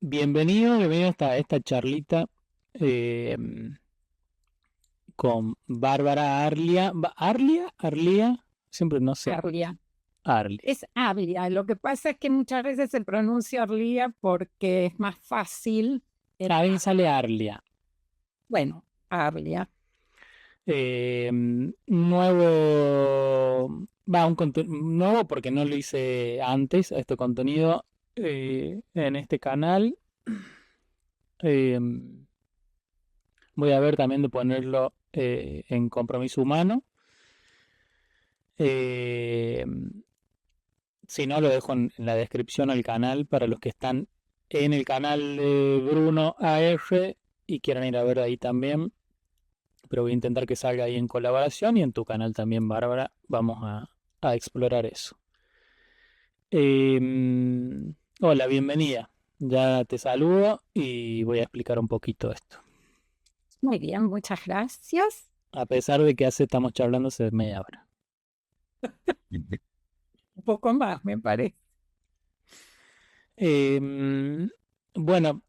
Bienvenido a esta charlita eh, con Bárbara Arlia. ¿Arlia? Siempre no sé. Arlia. Arlia. Es Arlia. Lo que pasa es que muchas veces se pronuncia Arlia porque es más fácil. A mí me sale Arlia. Bueno, Arlia. Nuevo. Nuevo porque no lo hice antes, este contenido en este canal. Eh, Voy a ver también de ponerlo en Compromiso Humano. Eh, Si no, lo dejo en la descripción al canal para los que están en el canal de Bruno AR y quieran ir a ver ahí también. Pero voy a intentar que salga ahí en colaboración y en tu canal también, Bárbara. Vamos a explorar eso. Hola, bienvenida. Ya te saludo y voy a explicar un poquito esto. Muy bien, muchas gracias. A pesar de que estamos charlando hace media hora. Un poco más, me parece. Bueno,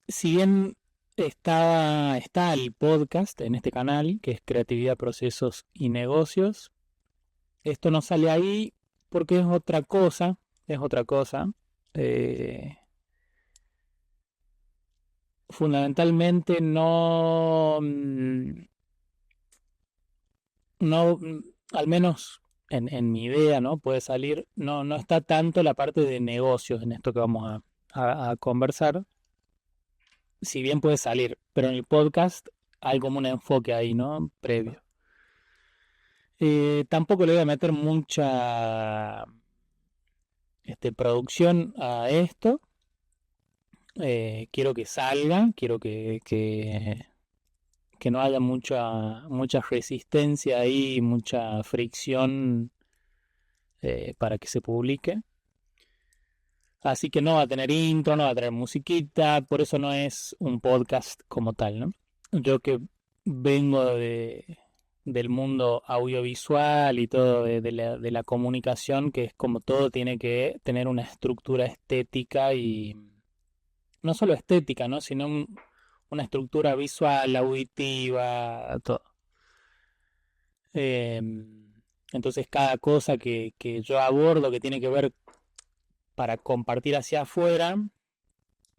si bien está el podcast en este canal, que es Creatividad, Procesos y Negocios, esto no sale ahí porque es otra cosa. Eh, Fundamentalmente no, al menos en mi idea, ¿no? Puede salir, no está tanto la parte de negocios en esto que vamos a conversar, si bien puede salir, pero en el podcast hay como un enfoque ahí, ¿no? Previo. Tampoco le voy a meter mucha producción a esto. Quiero que salga, quiero que no haya mucha resistencia ahí, mucha fricción para que se publique. Así que no va a tener intro, no va a tener musiquita, por eso no es un podcast como tal, ¿no? Yo que vengo del mundo audiovisual y todo de la comunicación, que es como todo tiene que tener una estructura estética y no solo estética, ¿no? Sino una estructura visual, auditiva, todo. Eh, entonces cada cosa que yo abordo que tiene que ver para compartir hacia afuera,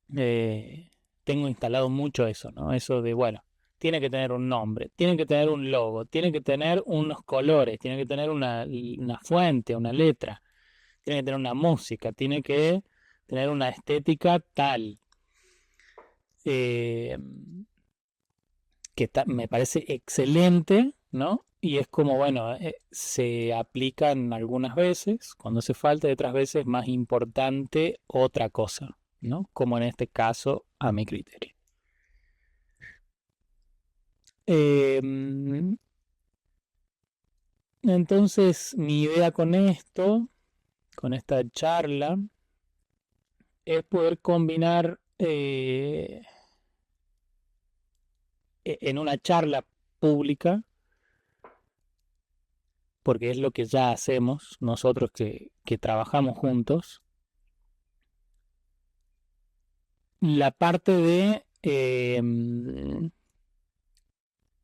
tengo instalado mucho eso, ¿no? Eso de, bueno, tiene que tener un nombre, tiene que tener un logo, tiene que tener unos colores, tiene que tener una fuente, una letra, tiene que tener una música, tiene que tener una estética tal. Eh, me parece excelente, ¿no? Y es como, bueno, se aplican algunas veces, cuando hace falta, y otras veces más importante otra cosa, ¿no? Como en este caso, a mi criterio. Eh, entonces, mi idea con esto, con esta charla, es poder combinar en una charla pública, porque es lo que ya hacemos nosotros que trabajamos juntos, la parte de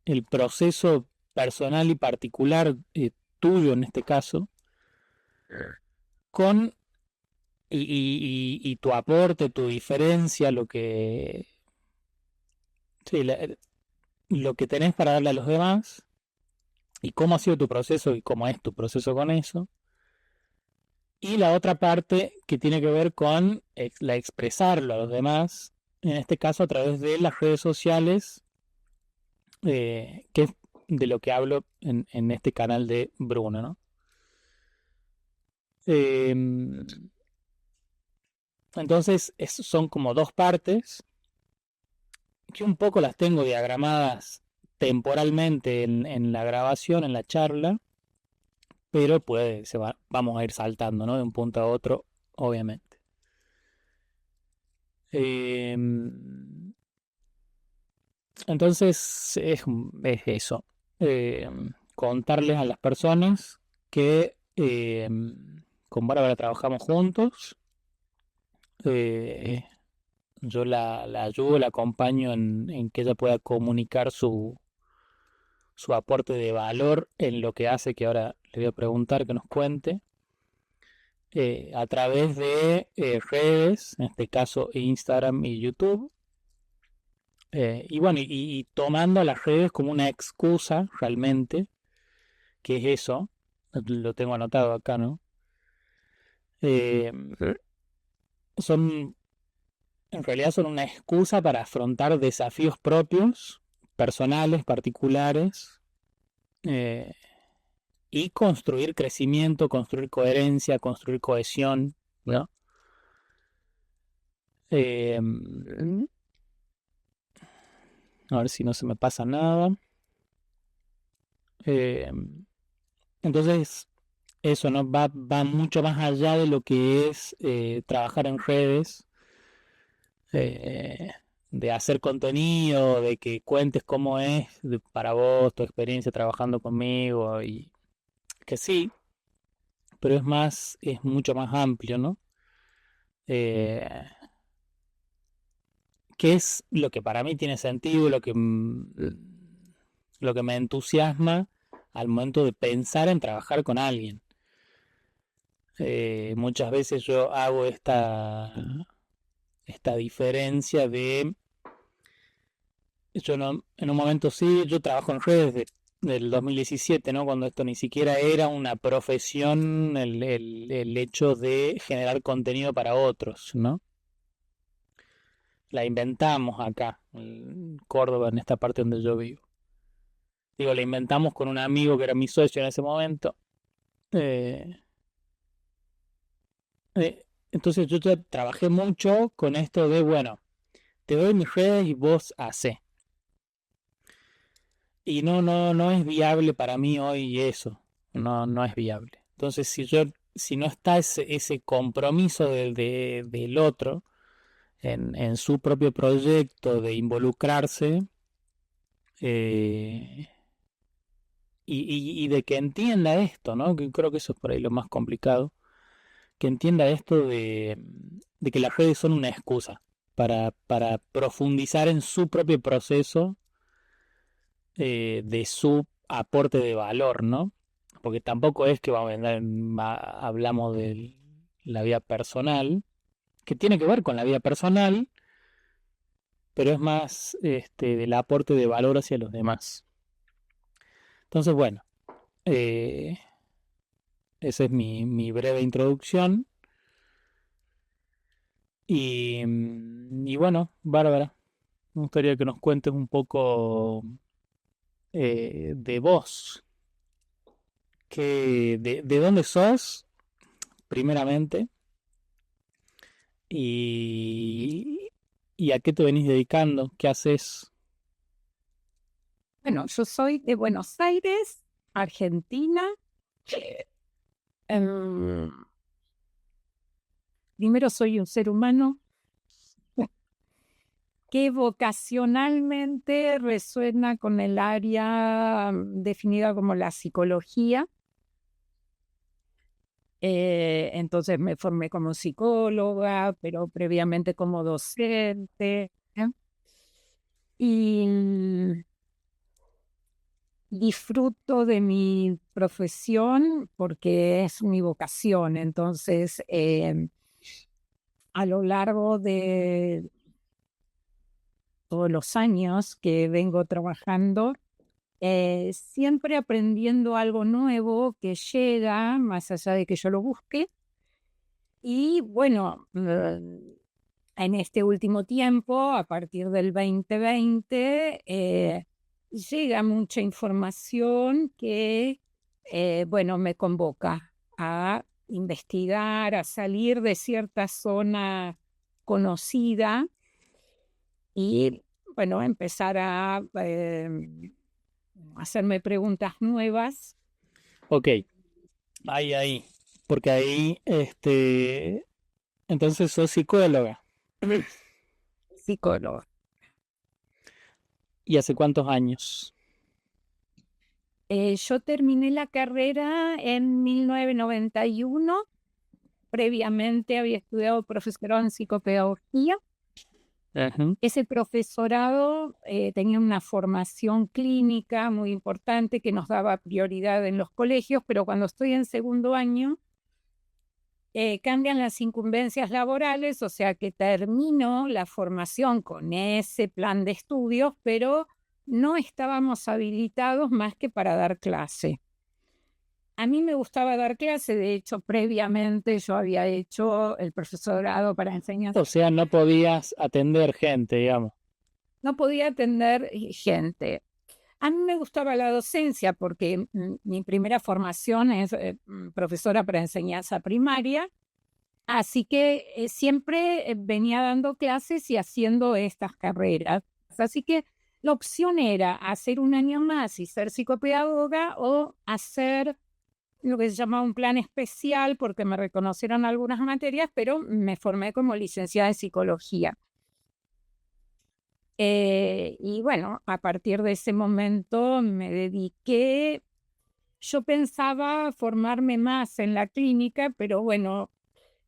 el proceso personal y particular tuyo en este caso, con y tu aporte, tu diferencia, sí, lo que tenés para darle a los demás y cómo ha sido tu proceso y cómo es tu proceso con eso. Y la otra parte que tiene que ver con la expresarlo a los demás, en este caso a través de las redes sociales, que es de lo que hablo en este canal de Bruno, ¿no? Eh, entonces son como dos partes que un poco las tengo diagramadas temporalmente en la grabación, en la charla, pero vamos a ir saltando, ¿no? De un punto a otro, obviamente. Eh, entonces es eso, eh, contarles a las personas que con Bárbara trabajamos juntos, eh, yo la ayudo, la acompaño en que ella pueda comunicar su aporte de valor en lo que hace, que ahora le voy a preguntar que nos cuente, a través de redes, en este caso Instagram y YouTube. Y bueno, y tomando las redes como una excusa realmente, que es eso, lo tengo anotado acá, ¿no? Eh, son, en realidad son una excusa para afrontar desafíos propios, personales, particulares, eh, y construir crecimiento, construir coherencia, construir cohesión, ¿no? Eh, a ver si no se me pasa nada. Eh, entonces, eso no va mucho más allá de lo que es trabajar en redes, eh, de hacer contenido, de que cuentes cómo es para vos tu experiencia trabajando conmigo, y que sí, pero es mucho más amplio, ¿no? Eh, ¿Qué es lo que para mí tiene sentido, lo que me entusiasma al momento de pensar en trabajar con alguien? Muchas veces yo hago esta diferencia de, yo no, en un momento sí, yo trabajo en redes del 2017, ¿no? Cuando esto ni siquiera era una profesión, el hecho de generar contenido para otros, ¿no? La inventamos acá, en Córdoba, en esta parte donde yo vivo. Digo, la inventamos con un amigo que era mi socio en ese momento. Eh, entonces yo ya trabajé mucho con esto de, bueno, te doy mis redes y vos hacé. Y no es viable para mí hoy eso. No es viable. Entonces, si no está ese compromiso del otro en su propio proyecto de involucrarse, eh, y de que entienda esto, ¿no? Que creo que eso es por ahí lo más complicado, que entienda esto de que las redes son una excusa para profundizar en su propio proceso, de su aporte de valor, ¿no? Porque tampoco es que hablamos de la vida personal, que tiene que ver con la vida personal, pero es más del aporte de valor hacia los demás. Entonces, bueno, eh, esa es mi breve introducción. Y bueno, Bárbara, me gustaría que nos cuentes un poco de vos, de dónde sos, primeramente, y, y a qué te venís dedicando, qué haces. Bueno, yo soy de Buenos Aires, Argentina. Em, Primero soy un ser humano que vocacionalmente resuena con el área definida como la psicología. Entonces me formé como psicóloga, pero previamente como docente. Y disfruto de mi profesión porque es mi vocación. Entonces, a lo largo de todos los años que vengo trabajando, siempre aprendiendo algo nuevo que llega, más allá de que yo lo busque. Y bueno, en este último tiempo, a partir del 2020, llega mucha información que, bueno, me convoca a investigar, a salir de cierta zona conocida y, bueno, empezar a hacerme preguntas nuevas. Ok, ahí, porque ahí, entonces sos psicóloga. Psicóloga. ¿Y hace cuántos años? Yo terminé la carrera en 1991. Previamente había estudiado profesorado en psicopedagogía Ujú. Ese profesorado tenía una formación clínica muy importante que nos daba prioridad en los colegios, pero cuando estoy en segundo año, cambian las incumbencias laborales, o sea que termino la formación con ese plan de estudios, pero no estábamos habilitados más que para dar clase. A mí me gustaba dar clase, de hecho, previamente yo había hecho el profesorado para enseñanza. O sea, no podías atender gente, digamos. No podía atender gente. A mí me gustaba la docencia porque mi primera formación es profesora para enseñanza primaria, así que siempre venía dando clases y haciendo estas carreras. Así que la opción era hacer un año más y ser psicopedagoga o hacer lo que se llama un plan especial porque me reconocieron algunas materias, pero me formé como licenciada en psicología. Y bueno, a partir de ese momento me dediqué, yo pensaba formarme más en la clínica, pero bueno,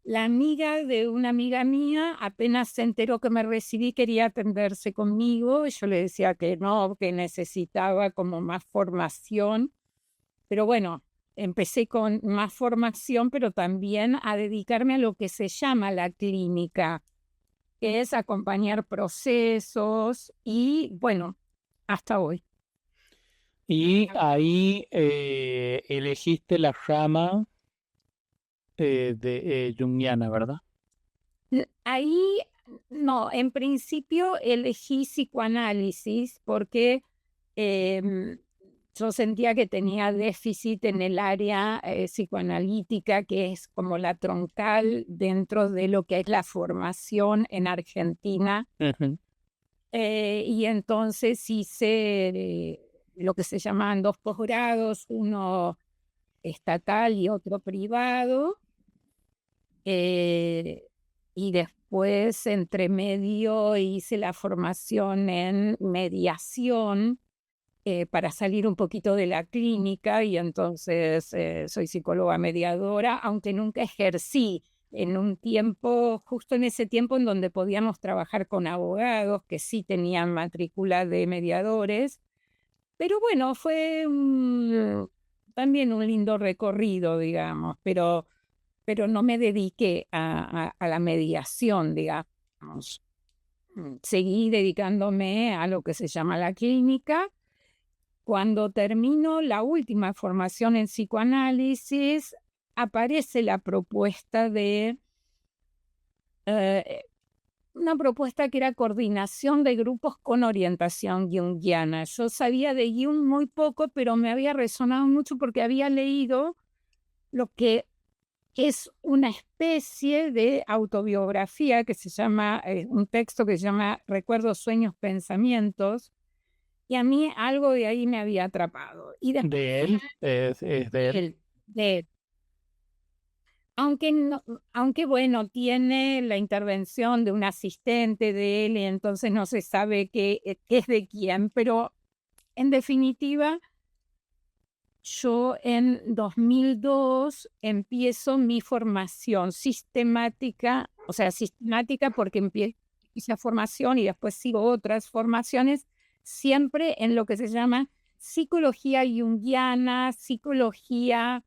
la amiga de una amiga mía apenas se enteró que me recibí, quería atenderse conmigo, y yo le decía que no, que necesitaba como más formación, pero bueno, empecé con más formación, pero también a dedicarme a lo que se llama la clínica, que es acompañar procesos y bueno, hasta hoy. Y ahí elegiste la rama de junguiana, ¿verdad? Ahí, no, en principio elegí psicoanálisis porque yo sentía que tenía déficit en el área psicoanalítica, que es como la troncal dentro de lo que es la formación en Argentina. Ujú. Y entonces hice lo que se llaman 2 posgrados, uno estatal y otro privado. Y después, entre medio, hice la formación en mediación para salir un poquito de la clínica y entonces soy psicóloga mediadora, aunque nunca ejercí en un tiempo, justo en ese tiempo en donde podíamos trabajar con abogados que sí tenían matrícula de mediadores. Pero bueno, fue también un lindo recorrido, digamos, pero no me dediqué a la mediación, digamos. Seguí dedicándome a lo que se llama la clínica. Cuando termino la última formación en psicoanálisis, aparece la propuesta de una propuesta que era coordinación de grupos con orientación junguiana. Yo sabía de Jung muy poco, pero me había resonado mucho porque había leído lo que es una especie de autobiografía que se llama, un texto que se llama Recuerdos, Sueños, Pensamientos, y a mí algo de ahí me había atrapado. Y después De él, es de él. de él. Aunque, aunque bueno, tiene la intervención de un asistente de él y entonces no se sabe qué es de quién, pero en definitiva, yo en 2002 empiezo mi formación sistemática, o sea, sistemática porque hice la formación y después sigo otras formaciones, siempre en lo que se llama psicología junguiana, psicología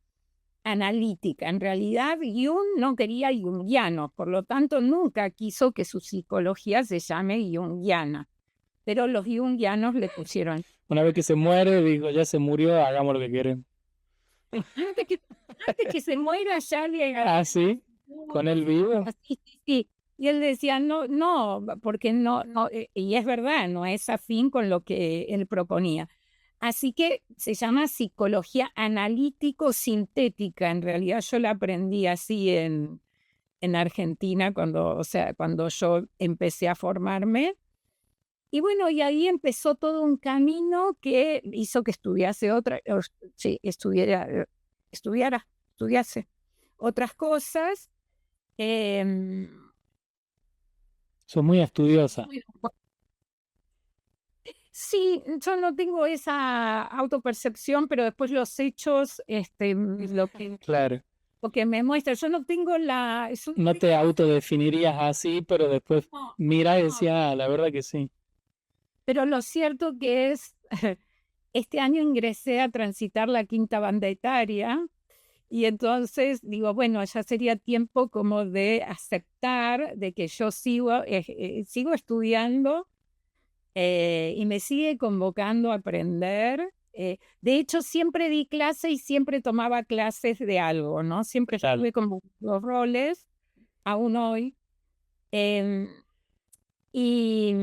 analítica. En realidad, Jung no quería junguiano, por lo tanto, nunca quiso que su psicología se llame junguiana, pero los junguianos le pusieron. Una vez que se muere, digo, ya se murió, hagamos lo que quieren. Antes que se muera, ya le Ah, sí, con él vivo. sí, sí, sí. Y él decía, no, no, porque no, no, y es verdad, no es afín con lo que él proponía. Así que se llama psicología analítico-sintética. En realidad yo la aprendí así en Argentina cuando, o sea, cuando yo empecé a formarme. Y bueno, y ahí empezó todo un camino que hizo que estudiase sí, estudiase otras cosas. Em, Sos muy estudiosa. sí, yo no tengo esa autopercepción, pero después los hechos, lo que Claro. porque me muestra, yo no tengo No te autodefinirías así, pero después no, mirás y no, decías, la verdad que sí. pero lo cierto que es, este año ingresé a transitar la quinta banda etaria y entonces digo, bueno, ya sería tiempo como de aceptar de que yo sigo estudiando y me sigue convocando a aprender. De hecho, siempre di clase y siempre tomaba clases de algo, ¿no? Siempre Claro. estuve con los roles, aún hoy. Em, y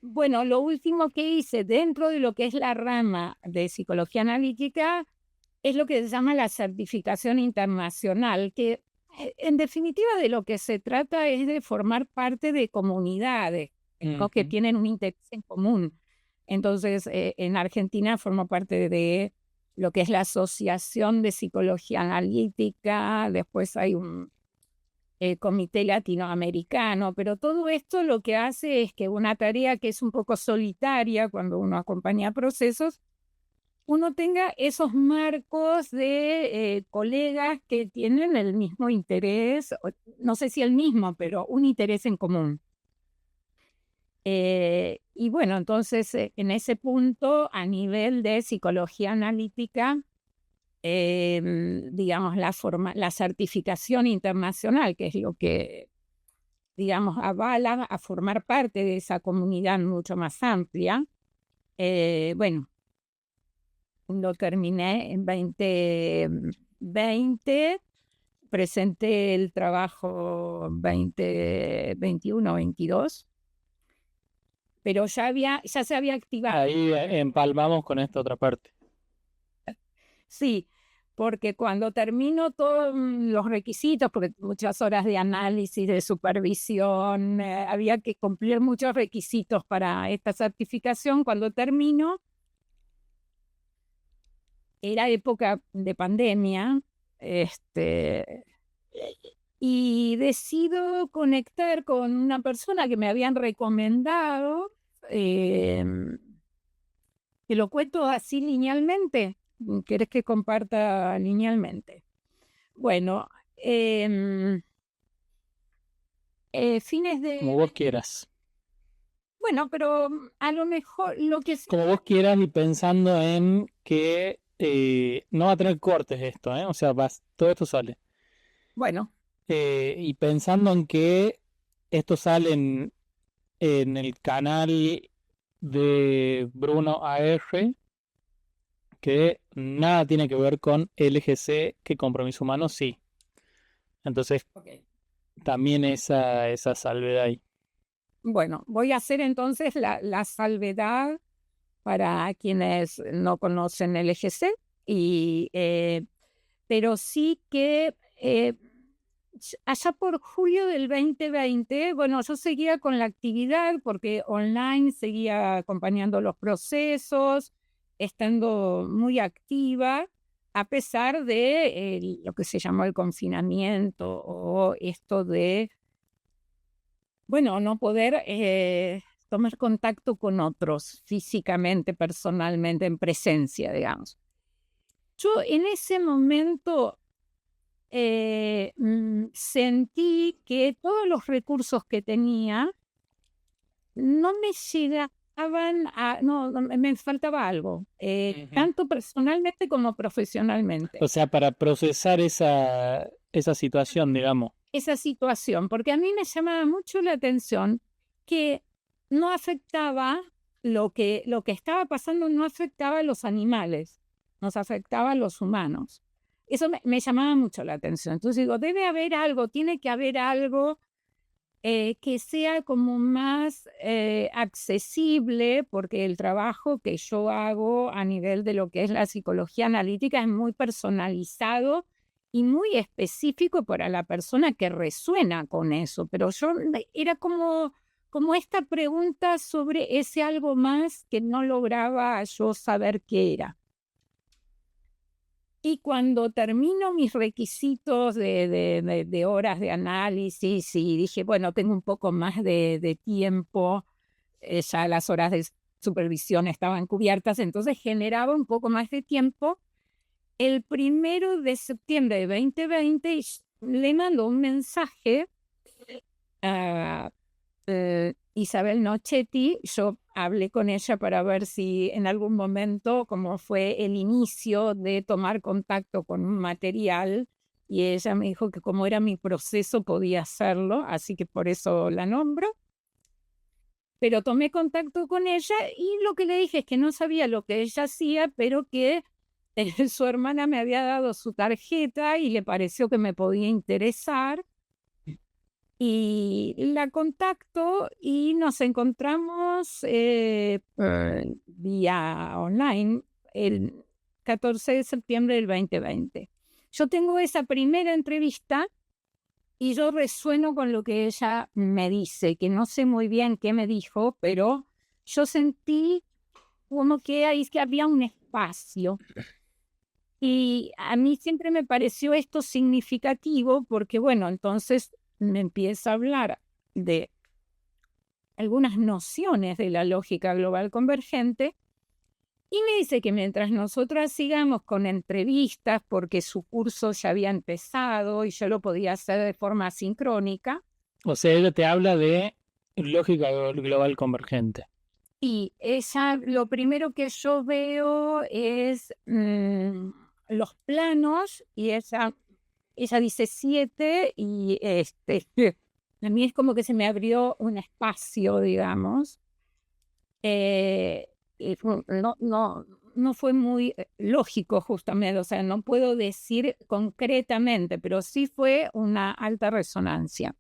bueno, lo último que hice dentro de lo que es la rama de psicología analítica es lo que se llama la certificación internacional, que en definitiva de lo que se trata es de formar parte de comunidades, ¿no? Que Ujú. tienen un interés en común. Entonces, en Argentina formo parte de lo que es la Asociación de Psicología Analítica, después hay un comité latinoamericano, pero todo esto lo que hace es que una tarea que es un poco solitaria cuando uno acompaña procesos, uno tenga esos marcos de colegas que tienen el mismo interés, no sé si el mismo, pero un interés en común. Y bueno, entonces en ese punto, a nivel de psicología analítica, digamos, la certificación internacional, que es lo que, digamos, avala a formar parte de esa comunidad mucho más amplia. Bueno, lo terminé en 2020, presenté el trabajo 2021 22, pero ya se había activado. Ahí empalmamos con esta otra parte. Sí, porque cuando termino todos los requisitos, porque muchas horas de análisis, de supervisión, había que cumplir muchos requisitos para esta certificación, cuando termino, era época de pandemia, y decido conectar con una persona que me habían recomendado, que lo cuento así linealmente. ¿Querés que comparta linealmente? Bueno, fines Como de... vos quieras. Bueno, pero a lo mejor lo que sí... Como vos quieras y pensando en que no va a tener cortes esto, ¿eh? O sea, todo esto sale. Bueno, Y pensando en que esto sale en el canal de Bruno AR, que nada tiene que ver con LGC, que Compromiso Humano sí. Entonces, ok. también esa salvedad ahí. Bueno, voy a hacer entonces la salvedad para quienes no conocen el EGC, pero sí que allá por julio del 2020, bueno, yo seguía con la actividad porque online seguía acompañando los procesos, estando muy activa, a pesar de lo que se llamó el confinamiento o esto de, bueno, no poder tomar contacto con otros físicamente, personalmente, en presencia, digamos. Yo en ese momento sentí que todos los recursos que tenía no me llegaban no, me faltaba algo, Ujú. tanto personalmente como profesionalmente. O sea, para procesar esa situación, digamos. Esa situación, porque a mí me llamaba mucho la atención que no afectaba lo que estaba pasando, no afectaba a los animales, nos afectaba a los humanos. Eso me llamaba mucho la atención. Entonces digo, debe haber algo, tiene que haber algo que sea como más accesible, porque el trabajo que yo hago a nivel de lo que es la psicología analítica es muy personalizado y muy específico para la persona que resuena con eso. Pero yo era como esta pregunta sobre ese algo más que no lograba yo saber qué era. Y cuando termino mis requisitos de horas de análisis y dije, bueno, tengo un poco más de tiempo, ya las horas de supervisión estaban cubiertas, entonces generaba un poco más de tiempo el 1 de septiembre de 2020 le mandó un mensaje a Isabel Nochetti. Yo hablé con ella para ver si en algún momento, como fue el inicio de tomar contacto con un material, y ella me dijo que como era mi proceso podía hacerlo, así que por eso la nombro. Pero tomé contacto con ella y lo que le dije es que no sabía lo que ella hacía, pero que su hermana me había dado su tarjeta y le pareció que me podía interesar. Y la contacto y nos encontramos vía online el 14 de septiembre del 2020. Yo tengo esa primera entrevista y yo resueno con lo que ella me dice, que no sé muy bien qué me dijo, pero yo sentí como que ahí que había un espacio. Y a mí siempre me pareció esto significativo porque, bueno, entonces me empieza a hablar de algunas nociones de la lógica global convergente y me dice que mientras nosotras sigamos con entrevistas, porque su curso ya había empezado y yo lo podía hacer de forma sincrónica. O sea, ella te habla de lógica global convergente. Y ella, lo primero que yo veo es los planos, y ella dice 7, y a mí es como que se me abrió un espacio, digamos. Y no fue muy lógico, justamente, o sea, no puedo decir concretamente, pero sí fue una alta resonancia.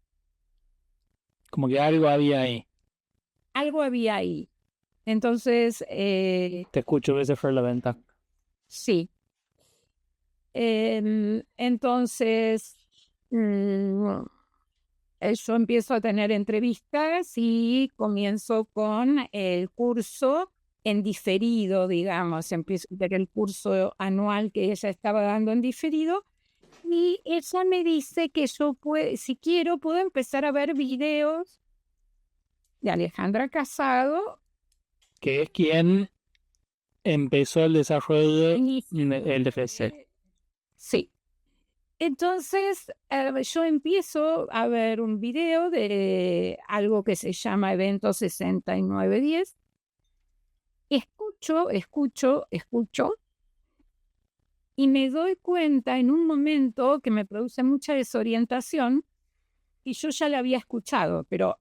Como que algo había ahí. Algo había ahí. Entonces, Te escucho, ese fue la ventaja. sí. Entonces, yo empiezo a tener entrevistas y comienzo con el curso en diferido, digamos. Empiezo a ver el curso anual que ella estaba dando en diferido. Y ella me dice que yo, si quiero, puedo empezar a ver videos de Alejandra Casado. Que es quien empezó el desarrollo del DFC. Sí. Entonces, yo empiezo a ver un video de algo que se llama Evento 6910. Escucho, y me doy cuenta en un momento que me produce mucha desorientación, y yo ya la había escuchado, pero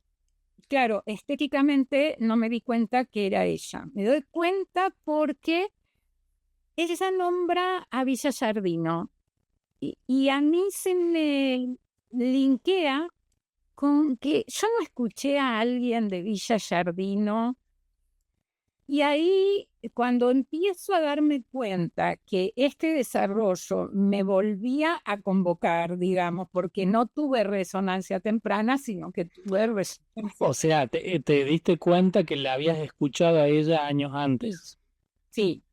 claro, estéticamente no me di cuenta que era ella. Me doy cuenta porque ella nombra a Villa Giardino. Y a mí se me linkea con que yo no escuché a alguien de Villa Giardino. Y ahí, cuando empiezo a darme cuenta que este desarrollo me volvía a convocar, digamos, porque no tuve resonancia temprana, sino que tuve resonancia. O sea, te diste cuenta que la habías escuchado a ella años antes. Sí,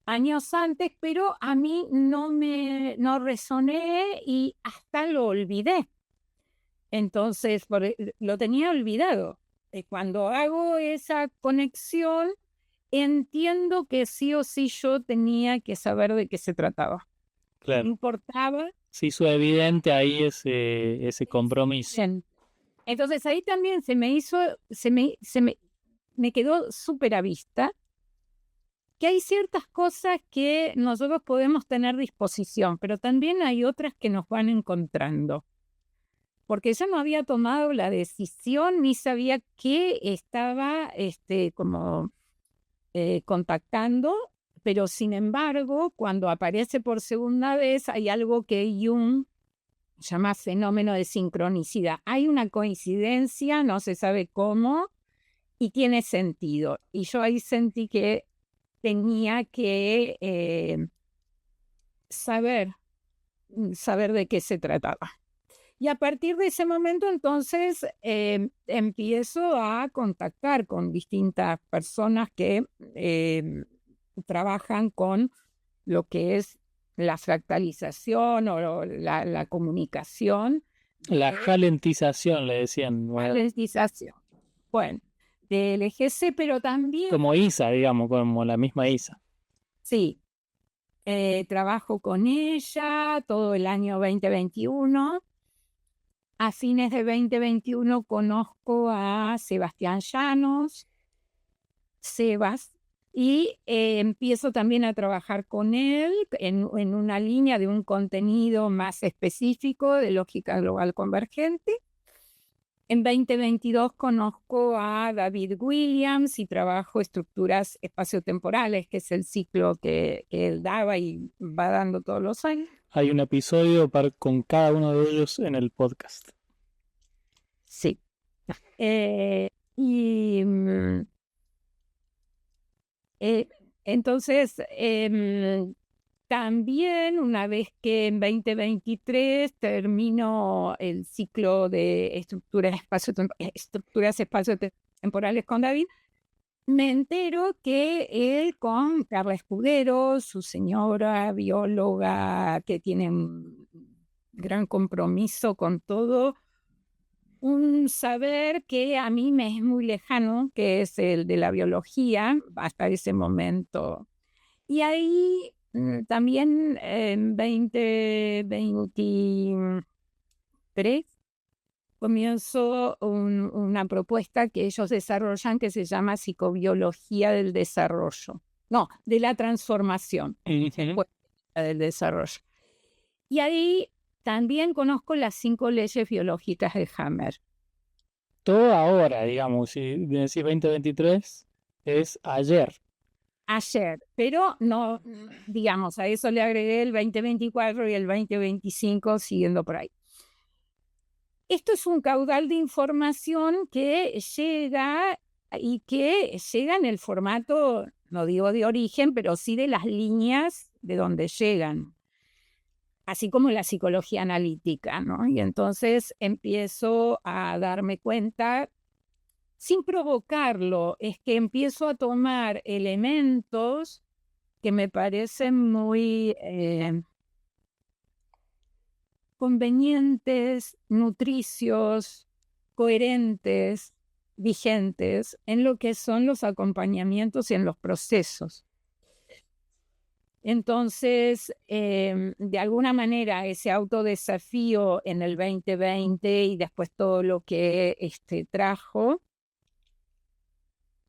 años antes, pero a mí no resoné y hasta lo olvidé. Entonces, lo tenía olvidado. Cuando hago esa conexión, entiendo que sí o sí yo tenía que saber de qué se trataba. No Claro. importaba. Se hizo evidente ahí ese compromiso. Entonces ahí también me quedó súper a vista que hay ciertas cosas que nosotros podemos tener disposición, pero también hay otras que nos van encontrando. Porque yo no había tomado la decisión ni sabía qué estaba contactando, pero sin embargo, cuando aparece por segunda vez, hay algo que Jung llama fenómeno de sincronicidad. Hay una coincidencia, no se sabe cómo, y tiene sentido. Y yo ahí sentí que tenía que saber de qué se trataba. Y a partir de ese momento, entonces, empiezo a contactar con distintas personas que trabajan con lo que es la fractalización o la comunicación. La ralentización, le decían. Ralentización. Bueno, del EGC, pero también... Como ISA, digamos, como la misma ISA. Sí. trabajo con ella todo el año 2021. A fines de 2021 conozco a Sebastián Llanos, Sebas, y empiezo también a trabajar con él en una línea de un contenido más específico de lógica global convergente. En 2022 conozco a David Williams y trabajo estructuras espaciotemporales, que es el ciclo que él daba y va dando todos los años. Hay un episodio con cada uno de ellos en el podcast. Sí. Entonces, también una vez que en 2023 termino el ciclo de estructuras espaciotemporales con David, me entero que él con Carla Escudero, su señora bióloga que tiene un gran compromiso con todo, un saber que a mí me es muy lejano, que es el de la biología, hasta ese momento. Y ahí también en 2023 comienzo una propuesta que ellos desarrollan que se llama psicobiología del desarrollo. No, de la transformación. Del desarrollo. Y ahí también conozco las 5 leyes biológicas de Hammer. Todo ahora, digamos, si decís 2023, es ayer. Ayer, pero no, digamos, a eso le agregué el 2024 y el 2025 siguiendo por ahí. Esto es un caudal de información que llega y que llega en el formato, no digo de origen, pero sí de las líneas de donde llegan, así como la psicología analítica, ¿no? Y entonces empiezo a darme cuenta, sin provocarlo, es que empiezo a tomar elementos que me parecen muy convenientes, nutricios, coherentes, vigentes en lo que son los acompañamientos y en los procesos. Entonces, de alguna manera, ese autodesafío en el 2020 y después todo lo que trajo,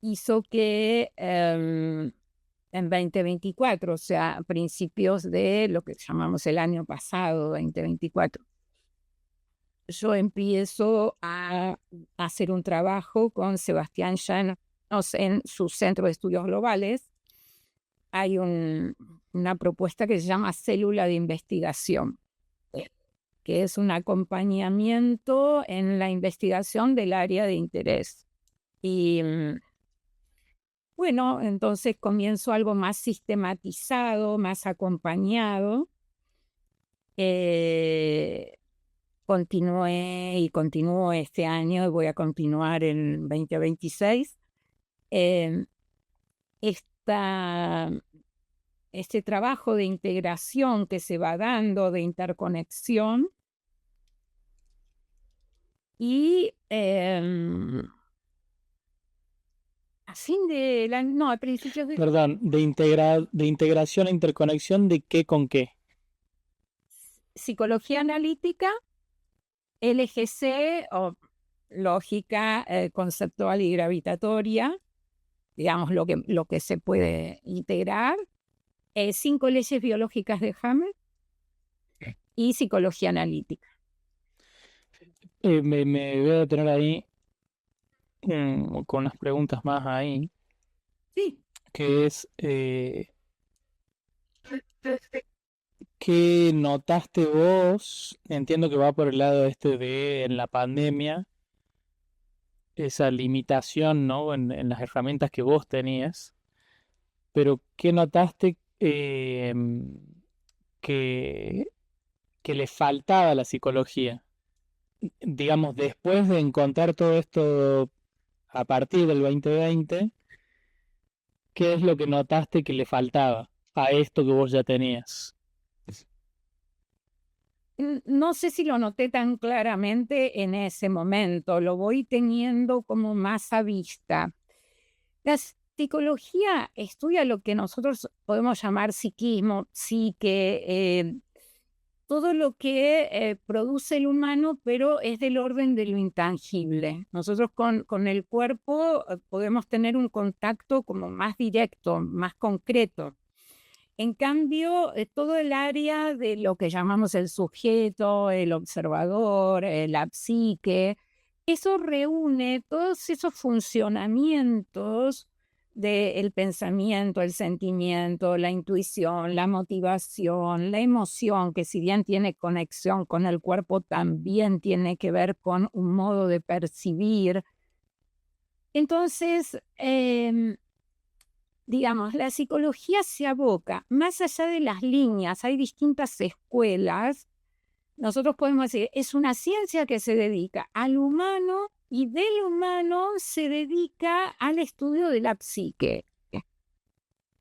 hizo que en 2024, o sea, a principios de lo que llamamos el año pasado, 2024, yo empiezo a hacer un trabajo con Sebastián Llanos en su Centro de Estudios Globales. Hay una propuesta que se llama Célula de Investigación, que es un acompañamiento en la investigación del área de interés. Y bueno, entonces comienzo algo más sistematizado, más acompañado. Continué y continúo este año y voy a continuar en 2026. Este trabajo de integración que se va dando, de interconexión, y a fin de a principios de... Perdón, de integración e interconexión, ¿de qué con qué? Psicología analítica, LGC, o lógica conceptual y gravitatoria, digamos lo que se puede integrar, 5 leyes biológicas de Hammer y psicología analítica. Me voy a detener ahí con unas preguntas más ahí. Sí. Que es, ¿qué notaste vos? Entiendo que va por el lado de en la pandemia, esa limitación, ¿no? En las herramientas que vos tenías, pero ¿qué notaste que le faltaba a la psicología? Digamos, después de encontrar todo esto a partir del 2020, ¿qué es lo que notaste que le faltaba a esto que vos ya tenías? No sé si lo noté tan claramente en ese momento, lo voy teniendo como más a vista. psicología estudia lo que nosotros podemos llamar psiquismo, psique, todo lo que produce el humano, pero es del orden de lo intangible. Nosotros con el cuerpo podemos tener un contacto como más directo, más concreto. En cambio, todo el área de lo que llamamos el sujeto, el observador, la psique, eso reúne todos esos funcionamientos del pensamiento, el sentimiento, la intuición, la motivación, la emoción, que si bien tiene conexión con el cuerpo, también tiene que ver con un modo de percibir. Entonces, digamos, la psicología se aboca más allá de las líneas, hay distintas escuelas. Nosotros podemos decir, es una ciencia que se dedica al humano y del humano se dedica al estudio de la psique,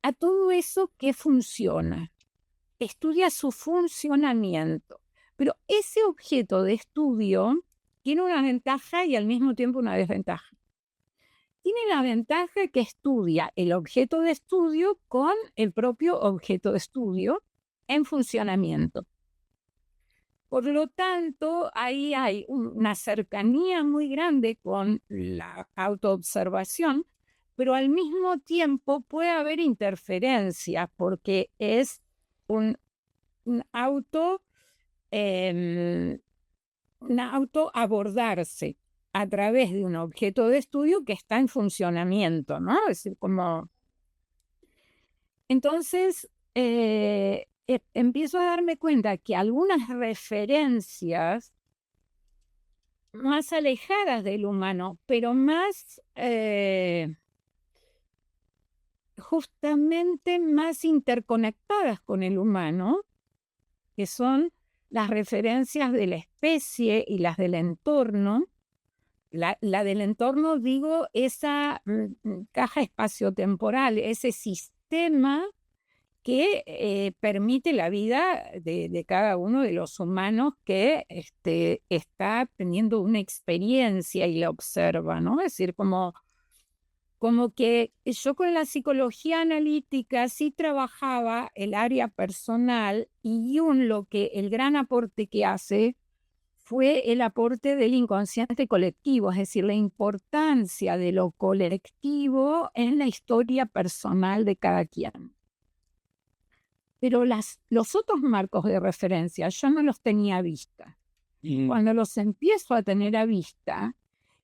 a todo eso que funciona, estudia su funcionamiento. Pero ese objeto de estudio tiene una ventaja y al mismo tiempo una desventaja. Tiene la ventaja que estudia el objeto de estudio con el propio objeto de estudio en funcionamiento. Por lo tanto, ahí hay una cercanía muy grande con la autoobservación, pero al mismo tiempo puede haber interferencias porque es un autoabordarse a través de un objeto de estudio que está en funcionamiento, ¿no? Es decir, como... Entonces, empiezo a darme cuenta que algunas referencias más alejadas del humano, pero más, justamente más interconectadas con el humano, que son las referencias de la especie y las del entorno. La del entorno, digo, esa caja espaciotemporal, ese sistema que permite la vida de cada uno de los humanos que está teniendo una experiencia y la observa, ¿no? Es decir, como que yo con la psicología analítica sí trabajaba el área personal y lo que el gran aporte que hace fue el aporte del inconsciente colectivo, es decir, la importancia de lo colectivo en la historia personal de cada quien. Pero los otros marcos de referencia yo no los tenía a vista. Cuando los empiezo a tener a vista,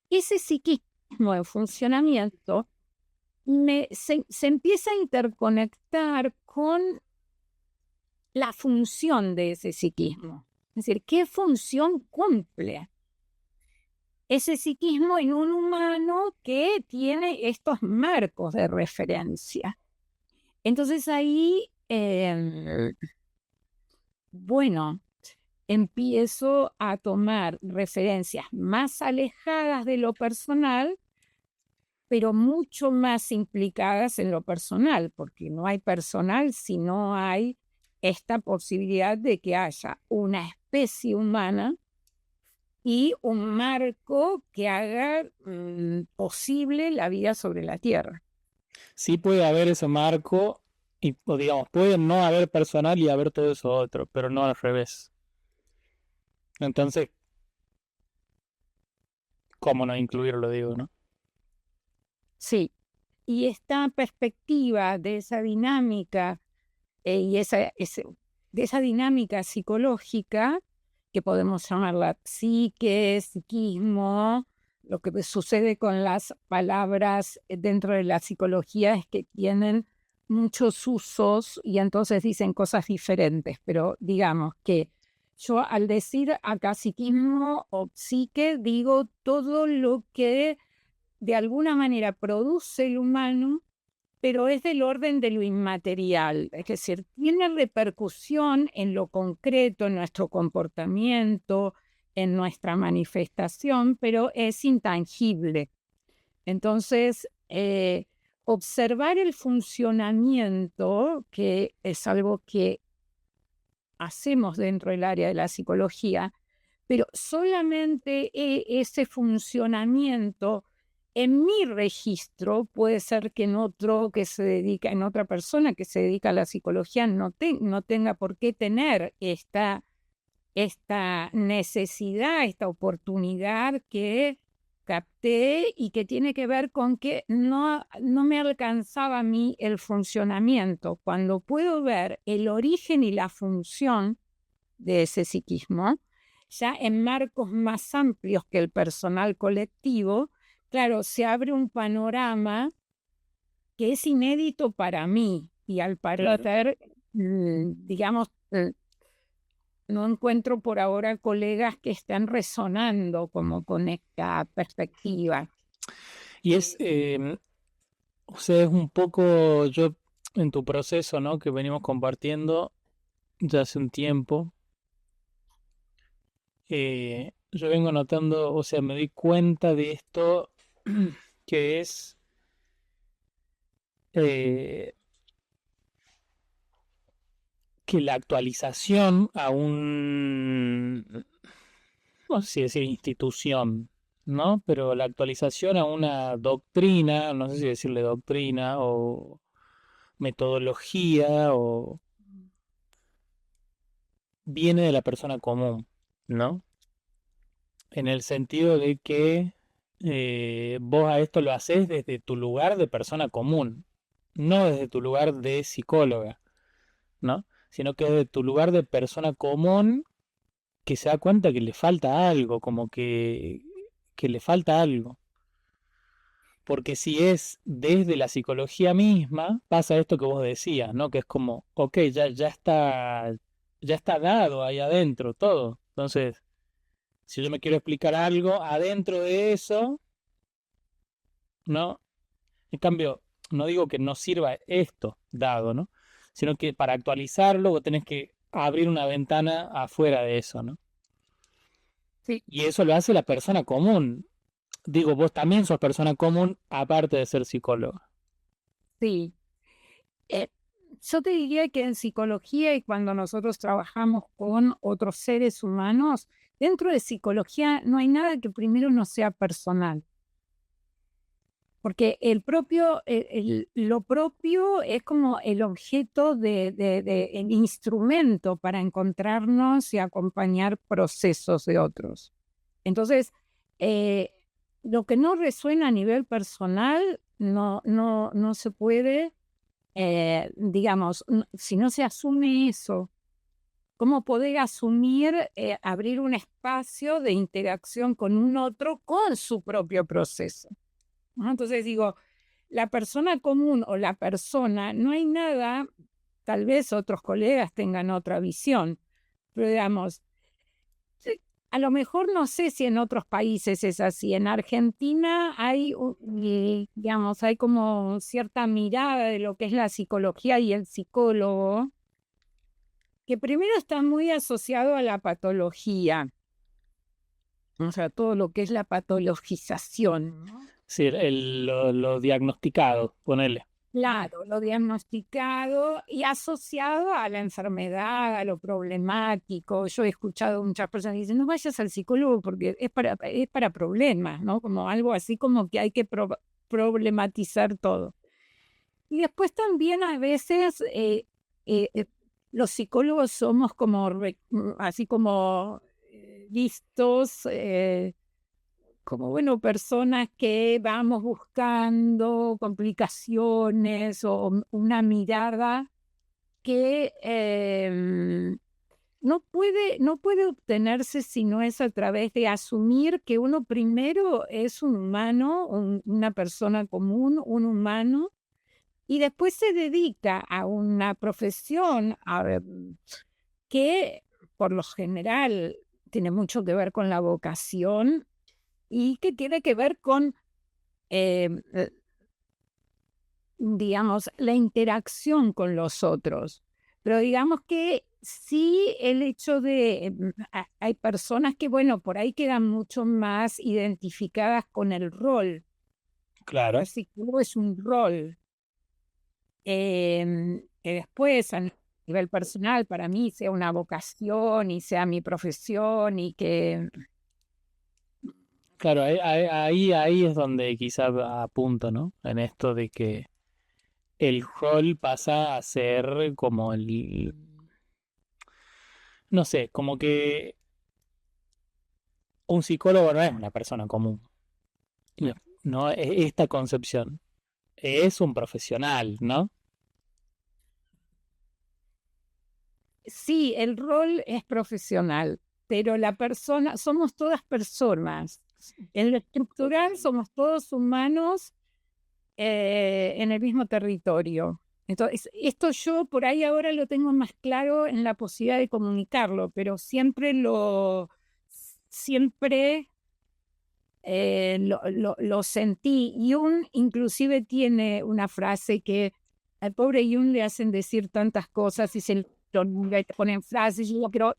ese psiquismo en funcionamiento se empieza a interconectar con la función de ese psiquismo. Es decir, ¿qué función cumple ese psiquismo en un humano que tiene estos marcos de referencia? Entonces ahí, bueno, empiezo a tomar referencias más alejadas de lo personal, pero mucho más implicadas en lo personal, porque no hay personal si no hay esta posibilidad de que haya una especie humana y un marco que haga posible la vida sobre la Tierra. Sí puede haber ese marco, o digamos, puede no haber personal y haber todo eso otro, pero no al revés. Entonces, ¿cómo no incluirlo, digo, no? Sí, y esta perspectiva de esa dinámica y de esa dinámica psicológica, que podemos llamarla psique, psiquismo, lo que sucede con las palabras dentro de la psicología es que tienen muchos usos y entonces dicen cosas diferentes, pero digamos que yo al decir acá psiquismo o psique digo todo lo que de alguna manera produce el humano, pero es del orden de lo inmaterial, es decir, tiene repercusión en lo concreto, en nuestro comportamiento, en nuestra manifestación, pero es intangible. Entonces, observar el funcionamiento, que es algo que hacemos dentro del área de la psicología, pero solamente ese funcionamiento en mi registro puede ser que en otro que se dedica, en otra persona que se dedica a la psicología no tenga por qué tener esta necesidad, esta oportunidad que capté y que tiene que ver con que no me alcanzaba a mí el funcionamiento. Cuando puedo ver el origen y la función de ese psiquismo, ya en marcos más amplios que el personal colectivo, claro, se abre un panorama que es inédito para mí y al parecer, digamos, no encuentro por ahora colegas que estén resonando como con esta perspectiva. Y o sea, es un poco yo en tu proceso, ¿no? Que venimos compartiendo ya hace un tiempo. Yo vengo notando, o sea, me doy cuenta de esto que es eh, que la actualización a no sé si decir institución, ¿no? Pero la actualización a una doctrina, no sé si decirle doctrina o metodología o viene de la persona común, ¿no? En el sentido de que vos a esto lo haces desde tu lugar de persona común, no desde tu lugar de psicóloga, ¿no? Sino que desde tu lugar de persona común que se da cuenta que le falta algo, como que le falta algo. Porque si es desde la psicología misma, pasa esto que vos decías, ¿no? Que es como, ok, ya está dado ahí adentro todo. Entonces, si yo me quiero explicar algo adentro de eso, ¿no? En cambio, no digo que no sirva esto dado, ¿no? Sino que para actualizarlo vos tenés que abrir una ventana afuera de eso, ¿no? Sí, Y eso lo hace la persona común. Digo, vos también sos persona común aparte de ser psicóloga. sí. Eh, yo te diría que en psicología y cuando nosotros trabajamos con otros seres humanos, dentro de psicología no hay nada que primero no sea personal. Porque lo propio es como el objeto el instrumento para encontrarnos y acompañar procesos de otros. Entonces, eh, lo que no resuena a nivel personal no se puede, digamos, si no se asume eso, ¿cómo poder asumir, abrir un espacio de interacción con un otro con su propio proceso? ¿No? Entonces digo, la persona común o la persona, no hay nada, tal vez otros colegas tengan otra visión, pero digamos, a lo mejor no sé si en otros países es así. En Argentina hay, digamos, hay como cierta mirada de lo que es la psicología y el psicólogo, que primero está muy asociado a la patología, o sea, todo lo que es la patologización, ¿no? Sí, lo diagnosticado, ponele. Claro, lo diagnosticado y asociado a la enfermedad, a lo problemático. Yo he escuchado muchas personas que dicen, no vayas al psicólogo porque es para problemas, ¿no? Como algo así como que hay que problematizar todo. Y después también a veces los psicólogos somos como así como vistos como, bueno, personas que vamos buscando complicaciones o una mirada que no puede obtenerse si no es a través de asumir que uno primero es un humano, una persona común, un humano, y después se dedica a una profesión que por lo general tiene mucho que ver con la vocación y que tiene que ver con, digamos, la interacción con los otros. Pero digamos que sí el hecho de, hay personas que, bueno, por ahí quedan mucho más identificadas con el rol. Claro. Así que es un rol que después a nivel personal para mí sea una vocación y sea mi profesión y que Claro, ahí es donde quizá apunto, ¿no? En esto de que el rol pasa a ser como no sé, como que un psicólogo no es una persona común, no, no es esta concepción, es un profesional, ¿no? Sí, el rol es profesional, pero la persona, somos todas personas. En lo estructural somos todos humanos en el mismo territorio. Entonces, esto yo por ahí ahora lo tengo más claro en la posibilidad de comunicarlo, pero siempre lo sentí. Jung inclusive tiene una frase que al pobre Jung le hacen decir tantas cosas y se lo ponen frases, y yo creo,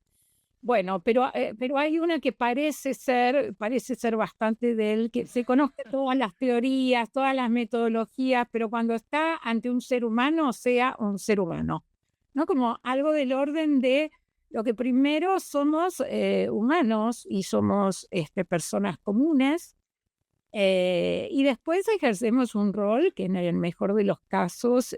bueno, pero hay una que parece ser bastante de él, que se conoce todas las teorías, todas las metodologías, pero cuando está ante un ser humano, sea un ser humano, ¿no? Como algo del orden de lo que primero somos humanos y somos personas comunes, y después ejercemos un rol que en el mejor de los casos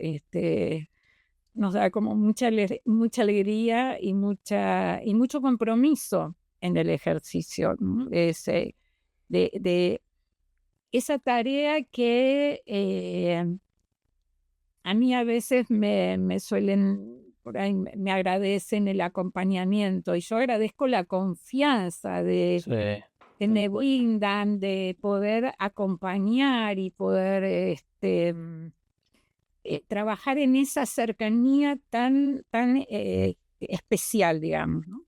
nos da como mucha alegría y mucho compromiso en el ejercicio, ¿no? De esa tarea que a mí a veces me suelen, por ahí me agradecen el acompañamiento, y yo agradezco la confianza Sí. que me brindan de poder acompañar y poder trabajar en esa cercanía tan especial, digamos, ¿no?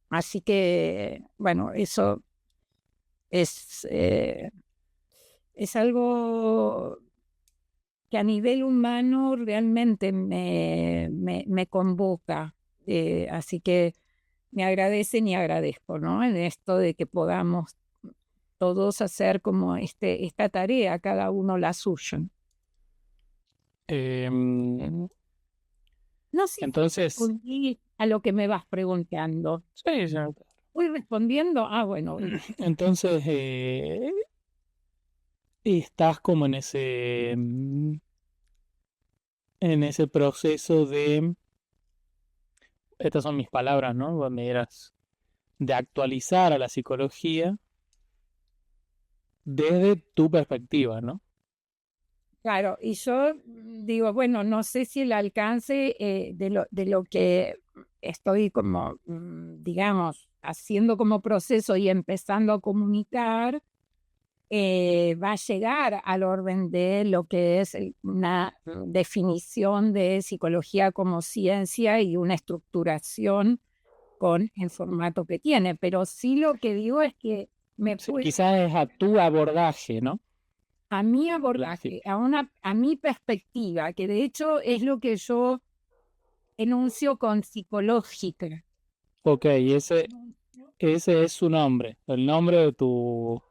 Así que, bueno, eso es, es algo que a nivel humano realmente me convoca. Así que me agradecen y agradezco, ¿no? En esto de que podamos todos hacer como esta tarea, cada uno la suya. Em, No sé si entonces, respondí a lo que me vas preguntando. sí, sí. ¿Voy respondiendo? Ah, bueno. Entonces, estás como en ese proceso de, estas son mis palabras, ¿no? Vos me dirás, de actualizar a la psicología desde tu perspectiva, ¿no? Claro, y yo digo, bueno, no sé si el alcance de lo que estoy como, digamos, haciendo como proceso y empezando a comunicar, va a llegar al orden de lo que es una definición de psicología como ciencia y una estructuración con el formato que tiene. Pero sí lo que digo es que me Sí, puede, quizás es a tu abordaje, ¿no? a mi Sí. abordaje, a mi perspectiva, que de hecho es lo que yo enuncio con psicológica. Ok, ese es su nombre, el nombre de tu,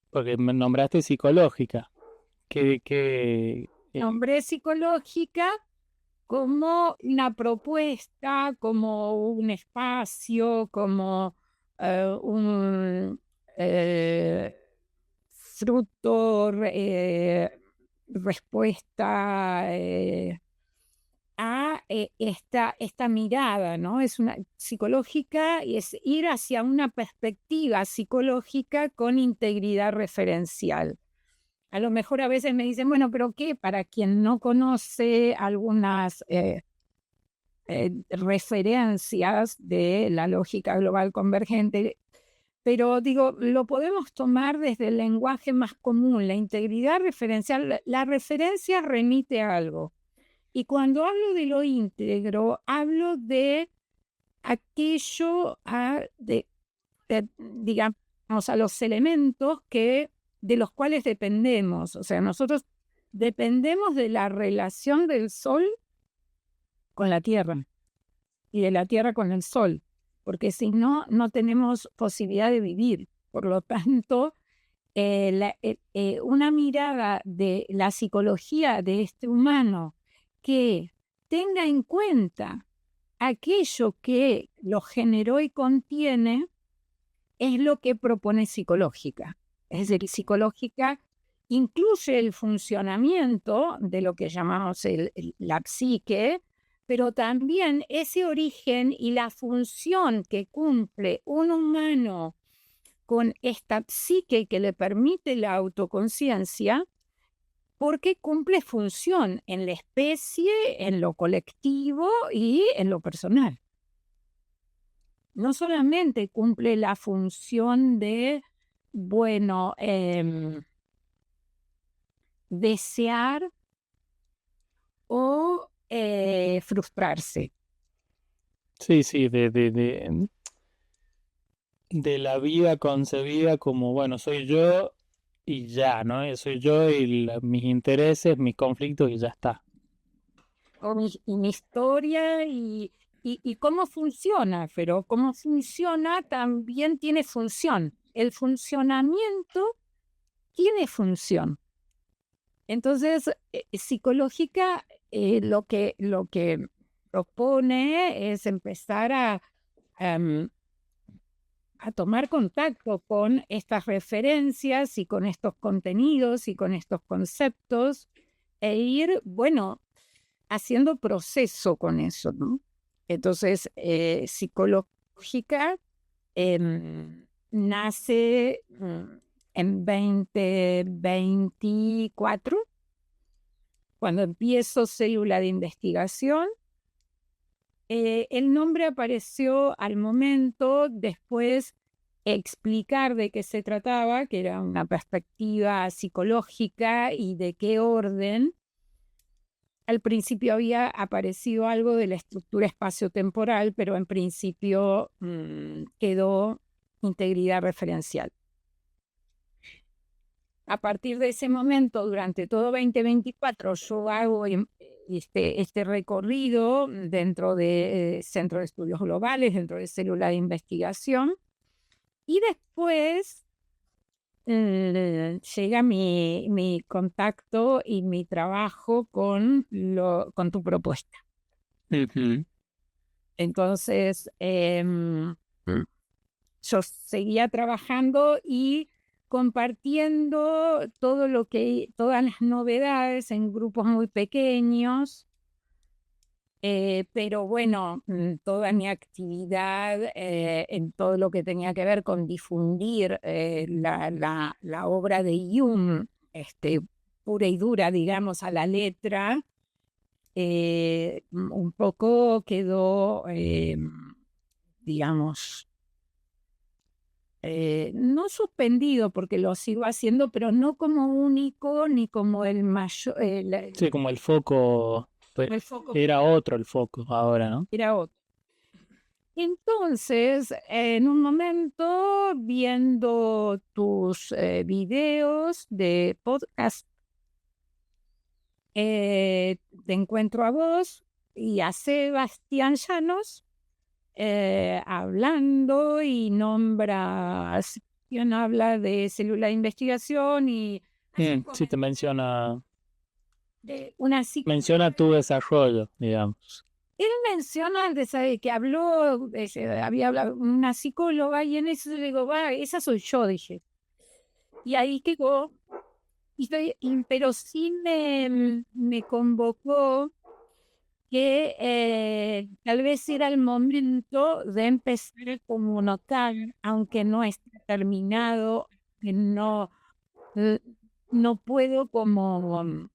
porque me nombraste psicológica. Nombré psicológica como una propuesta, como un espacio, como un fruto, respuesta a esta mirada, ¿no? Es una psicológica y es ir hacia una perspectiva psicológica con integridad referencial. A lo mejor a veces me dicen, bueno, pero ¿qué? Para quien no conoce algunas referencias de la lógica global convergente, pero digo, lo podemos tomar desde el lenguaje más común, la integridad referencial. La referencia remite a algo. Y cuando hablo de lo íntegro, hablo de aquello, digamos, a los elementos de los cuales dependemos. O sea, nosotros dependemos de la relación del Sol con la Tierra y de la Tierra con el Sol, porque si no, no tenemos posibilidad de vivir. Por lo tanto, una mirada de la psicología de este humano que tenga en cuenta aquello que lo generó y contiene, es lo que propone psicológica. Es decir, psicológica incluye el funcionamiento de lo que llamamos la psique, pero también ese origen y la función que cumple un humano con esta psique que le permite la autoconciencia, porque cumple función en la especie, en lo colectivo y en lo personal. No solamente cumple la función de, bueno, desear o frustrarse. Sí, sí, de la vida concebida como, bueno, soy yo y ya, ¿no? Soy yo y mis intereses, mis conflictos y ya está. O mi historia y cómo funciona, pero cómo funciona también tiene función. El funcionamiento tiene función. Entonces, psicológica lo que propone es empezar a tomar contacto con estas referencias y con estos contenidos y con estos conceptos e ir, bueno, haciendo proceso con eso, ¿no? Entonces, psicológica nace en 2024, cuando empiezo Célula de Investigación. El nombre apareció al momento, después explicar de qué se trataba, que era una perspectiva psicológica y de qué orden. Al principio había aparecido algo de la estructura espaciotemporal, pero en principio quedó integridad referencial. A partir de ese momento, durante todo 2024, yo hago este recorrido dentro de Centro de Estudios Globales, dentro de Célula de Investigación, y después llega mi contacto y mi trabajo con tu propuesta. Entonces, yo seguía trabajando y compartiendo todas las novedades en grupos muy pequeños, pero bueno, toda mi actividad en todo lo que tenía que ver con difundir la obra de Jung, pura y dura, digamos, a la letra, un poco quedó, digamos, no suspendido, porque lo sigo haciendo, pero no como único ni como el mayor. Sí, como el foco, era otro el foco ahora, ¿no? Era otro. Entonces, en un momento, viendo tus videos de podcast, te encuentro a vos y a Sebastián Llanos hablando y nombras, quien habla de Célula de Investigación y Sí, te menciona menciona tu desarrollo, digamos. Él menciona que habló, había hablado una psicóloga y en eso le digo, esa soy yo, dije. Y ahí quedó, pero sí me convocó que tal vez era el momento de empezar a comunicar, aunque no esté terminado, que no puedo como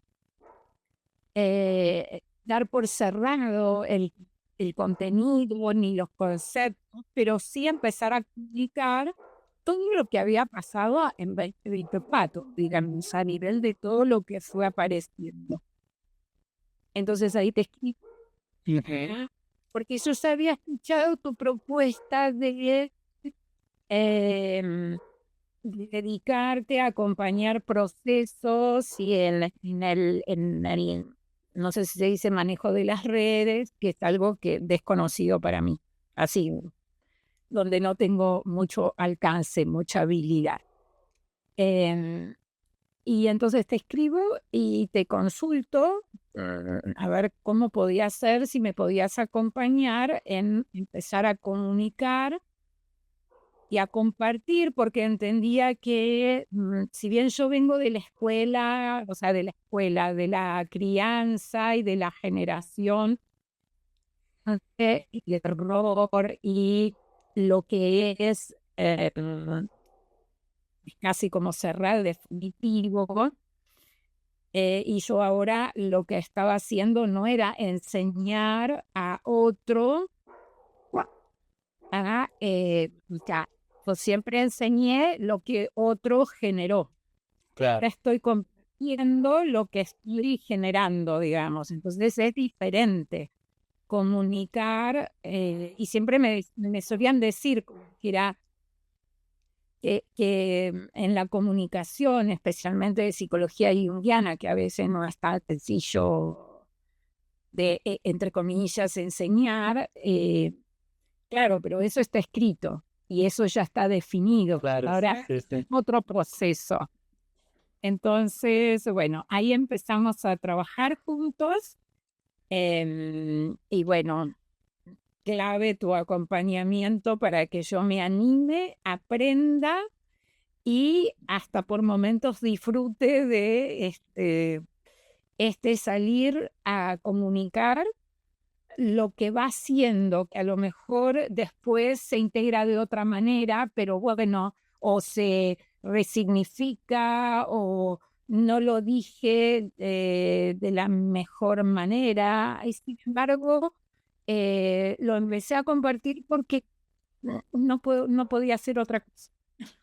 dar por cerrado el contenido ni los conceptos, pero sí empezar a comunicar todo lo que había pasado en 2024, digamos, a nivel de todo lo que fue apareciendo. Entonces ahí te explico. Porque yo ya había escuchado tu propuesta de dedicarte a acompañar procesos y en el, no sé si se dice manejo de las redes, que es algo que desconocido para mí, así, donde no tengo mucho alcance, mucha habilidad. Y entonces te escribo y te consulto a ver cómo podía ser, si me podías acompañar en empezar a comunicar y a compartir, porque entendía que si bien yo vengo de la escuela, o sea, de la crianza y de la generación y el terror y lo que es casi como cerrar definitivo, y yo ahora lo que estaba haciendo no era enseñar a otro ya, yo siempre enseñé lo que otro generó. Claro, Ahora estoy compartiendo lo que estoy generando, digamos. Entonces es diferente comunicar, y siempre me solían decir que era que en la comunicación, especialmente de psicología junguiana, que a veces no es tan sencillo de, entre comillas, enseñar, claro, pero eso está escrito y eso ya está definido. claro, Ahora sí, sí. otro proceso. Entonces, bueno, ahí empezamos a trabajar juntos, y bueno, clave tu acompañamiento para que yo me anime, aprenda y hasta por momentos disfrute de salir a comunicar lo que va haciendo, que a lo mejor después se integra de otra manera, pero bueno, o se resignifica o no lo dije de la mejor manera. Y sin embargo, lo empecé a compartir porque no podía hacer otra cosa.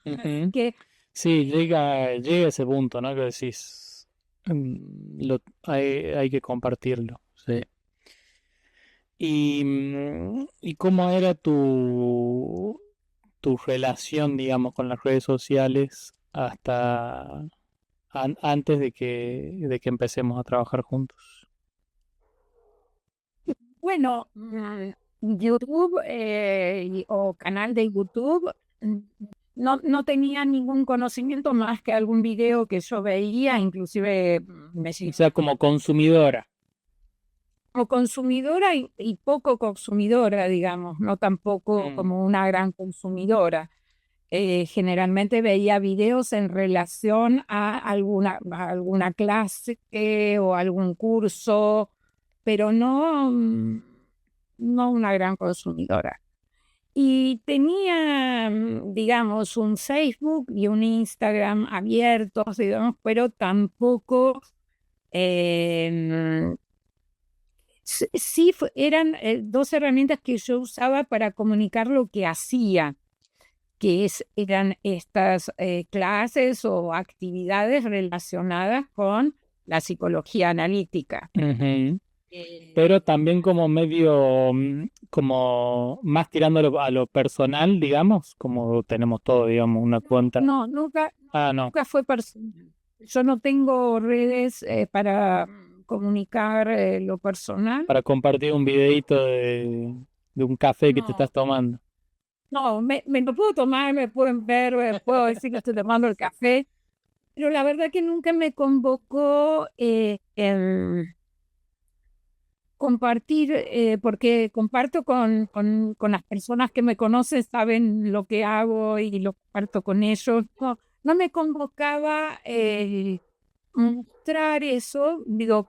Ujú. Que Sí, llega ese punto, ¿no? Que decís, hay que compartirlo, sí. ¿Y cómo era tu relación, digamos, con las redes sociales hasta antes de que empecemos a trabajar juntos? bueno, YouTube o canal de YouTube, no tenía ningún conocimiento más que algún video que yo veía, inclusive me O sea, como consumidora. como consumidora y poco consumidora, digamos, no tampoco como una gran consumidora. Generalmente veía videos en relación a alguna clase o algún curso, pero no una gran consumidora. Y tenía, digamos, un Facebook y un Instagram abiertos, digamos, pero tampoco, sí eran dos herramientas que yo usaba para comunicar lo que hacía, que eran estas clases o actividades relacionadas con la psicología analítica. Ujú. Pero también como medio, como más tirando a lo personal, digamos, como tenemos todo, digamos, una cuenta. No, nunca, Ah, no, nunca fue personal. Yo no tengo redes para comunicar lo personal. para compartir un videito de un café que te estás No, tomando. no, me lo puedo tomar, me pueden ver, puedo decir que estoy tomando el café, pero la verdad que nunca me convocó el compartir, porque comparto con las personas que me conocen, saben lo que hago y lo comparto con ellos. No me convocaba mostrar eso, digo,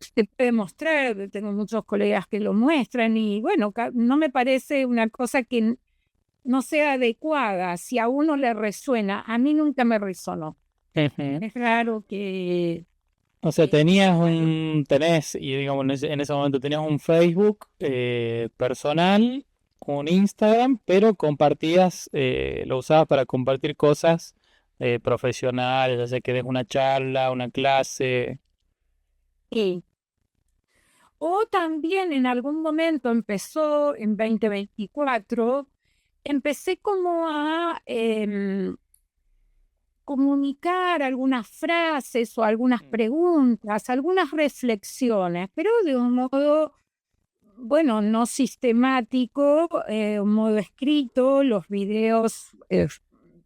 se puede mostrar, tengo muchos colegas que lo muestran y bueno, no me parece una cosa que no sea adecuada, si a uno le resuena, a mí nunca me resonó. Ujú. Es raro que... O sea, tenés, y digamos, en ese momento tenías un Facebook personal, un Instagram, pero compartías, lo usabas para compartir cosas profesionales, ya sea que des una charla, una clase. Sí. O también en algún momento empezó, en 2024, empecé como a comunicar algunas frases o algunas preguntas, algunas reflexiones, pero de un modo, bueno, no sistemático, un modo escrito. Los videos,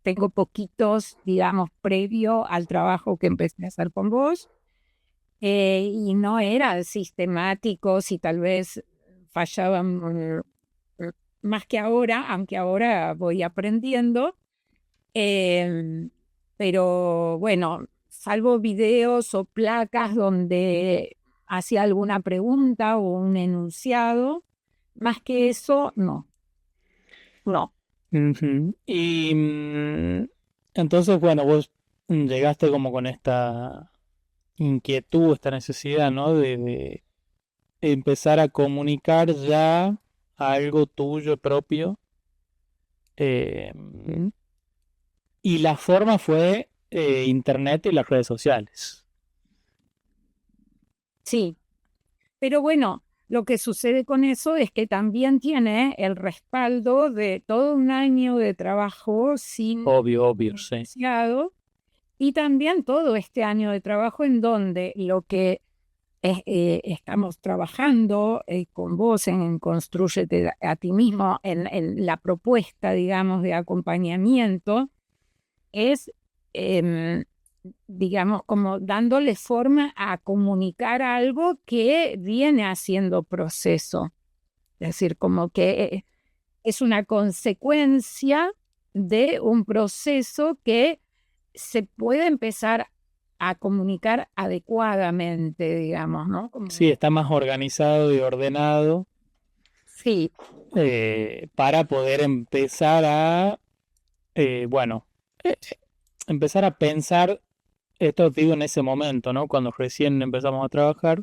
tengo poquitos, digamos, previo al trabajo que empecé a hacer con vos. Y no eran sistemáticos y tal vez fallaban más que ahora, aunque ahora voy aprendiendo. Pero bueno, salvo videos o placas donde hacía alguna pregunta o un enunciado, más que eso, no. Ujú. Y entonces, bueno, vos llegaste como con esta inquietud, esta necesidad, ¿no? De empezar a comunicar ya algo tuyo propio. eh, y la forma fue internet y las redes sociales. Sí, pero bueno, lo que sucede con eso es que también tiene el respaldo de todo un año de trabajo sin Obvio, sí. enunciado y también todo este año de trabajo en donde lo que estamos trabajando con vos en Constrúyete a ti mismo, en la propuesta, digamos, de acompañamiento, es, em, digamos, como dándole forma a comunicar algo que viene haciendo proceso. Es decir, como que es una consecuencia de un proceso que se puede empezar a comunicar adecuadamente, digamos, ¿no? Sí, está más organizado y ordenado Sí, para poder empezar a, bueno, empezar a pensar, esto digo en ese momento, ¿no? Cuando recién empezamos a trabajar,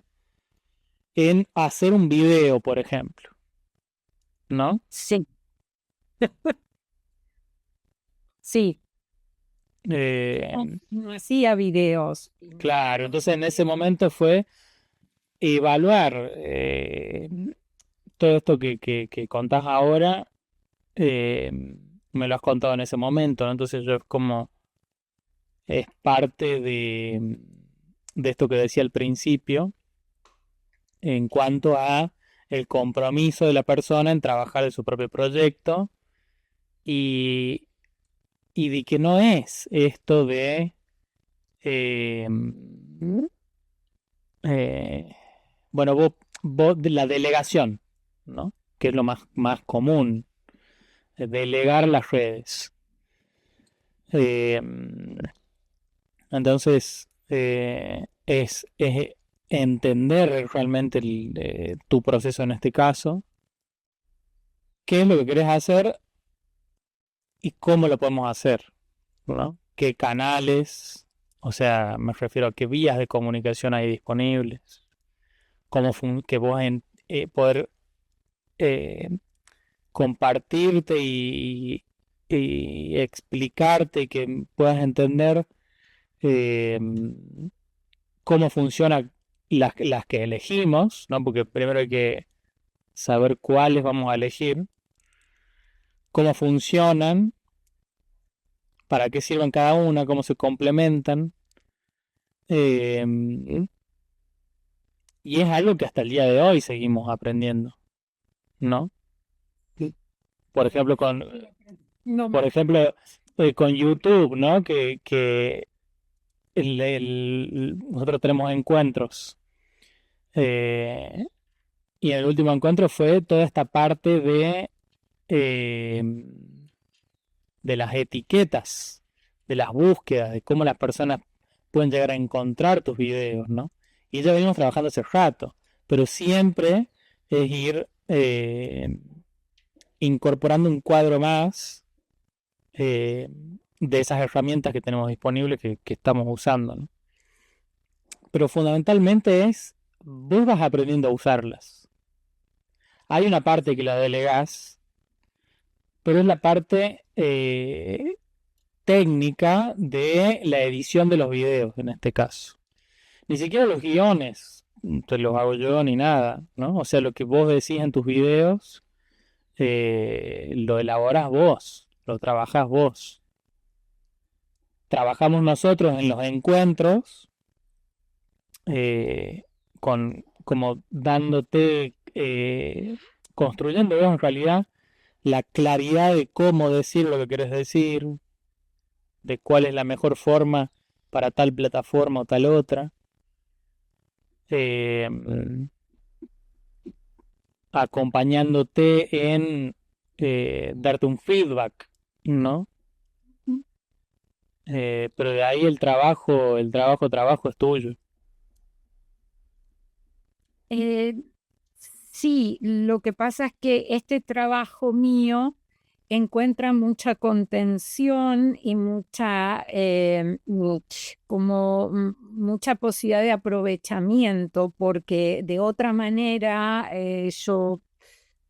en hacer un video, por ejemplo, ¿no? sí, sí. Eh, No hacía videos. claro, entonces en ese momento fue evaluar todo esto que contás ahora, eh, me lo has contado en ese momento, ¿no? Entonces yo es como, es parte de esto que decía al principio, en cuanto a el compromiso de la persona en trabajar en su propio proyecto y, y de que no es esto de eh, eh, bueno, vos de la delegación, ¿no? Que es lo más común, delegar las redes. Eh, entonces, es entender realmente tu proceso en este caso, qué es lo que querés hacer y cómo lo podemos hacer, ¿no? ¿Qué canales? O sea, me refiero a qué vías de comunicación hay disponibles, que vos poder eh, compartirte y explicarte, que puedas entender eh, cómo funcionan las que elegimos, ¿no? Porque primero hay que saber cuáles vamos a elegir, cómo funcionan, para qué sirven cada una, cómo se complementan. eh, y es algo que hasta el día de hoy seguimos aprendiendo, ¿no? Por ejemplo, No, por ejemplo, con YouTube, ¿no? Que nosotros tenemos encuentros. eh, y el último encuentro fue toda esta parte eh, de las etiquetas, de las búsquedas, de cómo las personas pueden llegar a encontrar tus videos, ¿no? Y ya venimos trabajando hace rato, pero siempre es ir incorporando un cuadro más eh, de esas herramientas que tenemos disponibles que estamos usando, ¿no? Pero fundamentalmente es, vos vas aprendiendo a usarlas. Hay una parte que la delegás, pero es la parte técnica de la edición de los videos, en este caso. Ni siquiera los guiones te los hago yo ni nada, ¿no? O sea, lo que vos decís en tus videos, lo elaborás vos, lo trabajás vos. Trabajamos nosotros en los encuentros, como dándote, construyendo en realidad la claridad de cómo decir lo que querés decir, de cuál es la mejor forma para tal plataforma o tal otra, eh, acompañándote en darte un feedback, ¿no? Pero de ahí el trabajo es tuyo. Eh, sí, lo que pasa es que este trabajo mío encuentra mucha contención y mucha posibilidad de aprovechamiento, porque de otra manera yo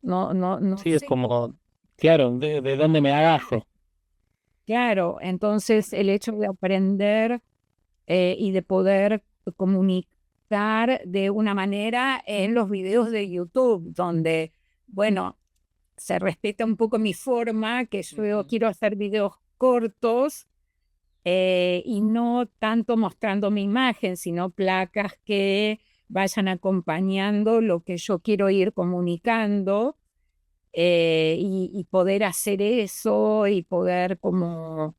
no Sí, es sé cómo. como, claro, de dónde me agarro. Claro, entonces el hecho de aprender y de poder comunicar de una manera en los videos de YouTube, donde, bueno, se respeta un poco mi forma, que yo quiero hacer videos cortos y no tanto mostrando mi imagen, sino placas que vayan acompañando lo que yo quiero ir comunicando y poder hacer eso y poder como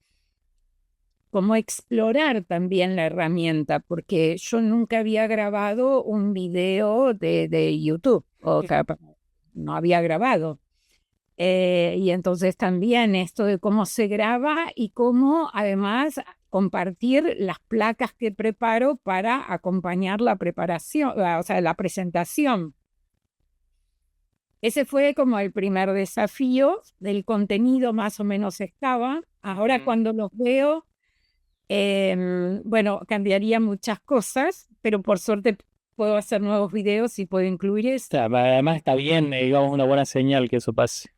explorar también la herramienta, porque yo nunca había grabado un video de YouTube, o no había grabado. Y entonces también esto de cómo se graba y cómo además compartir las placas que preparo para acompañar la preparación, o sea, la presentación. Ese fue como el primer desafío. Del contenido más o menos estaba. Ahora cuando los veo, bueno, cambiaría muchas cosas, pero por suerte puedo hacer nuevos videos y puedo incluir O esto. sea, además está bien, digamos, una buena señal que eso pase.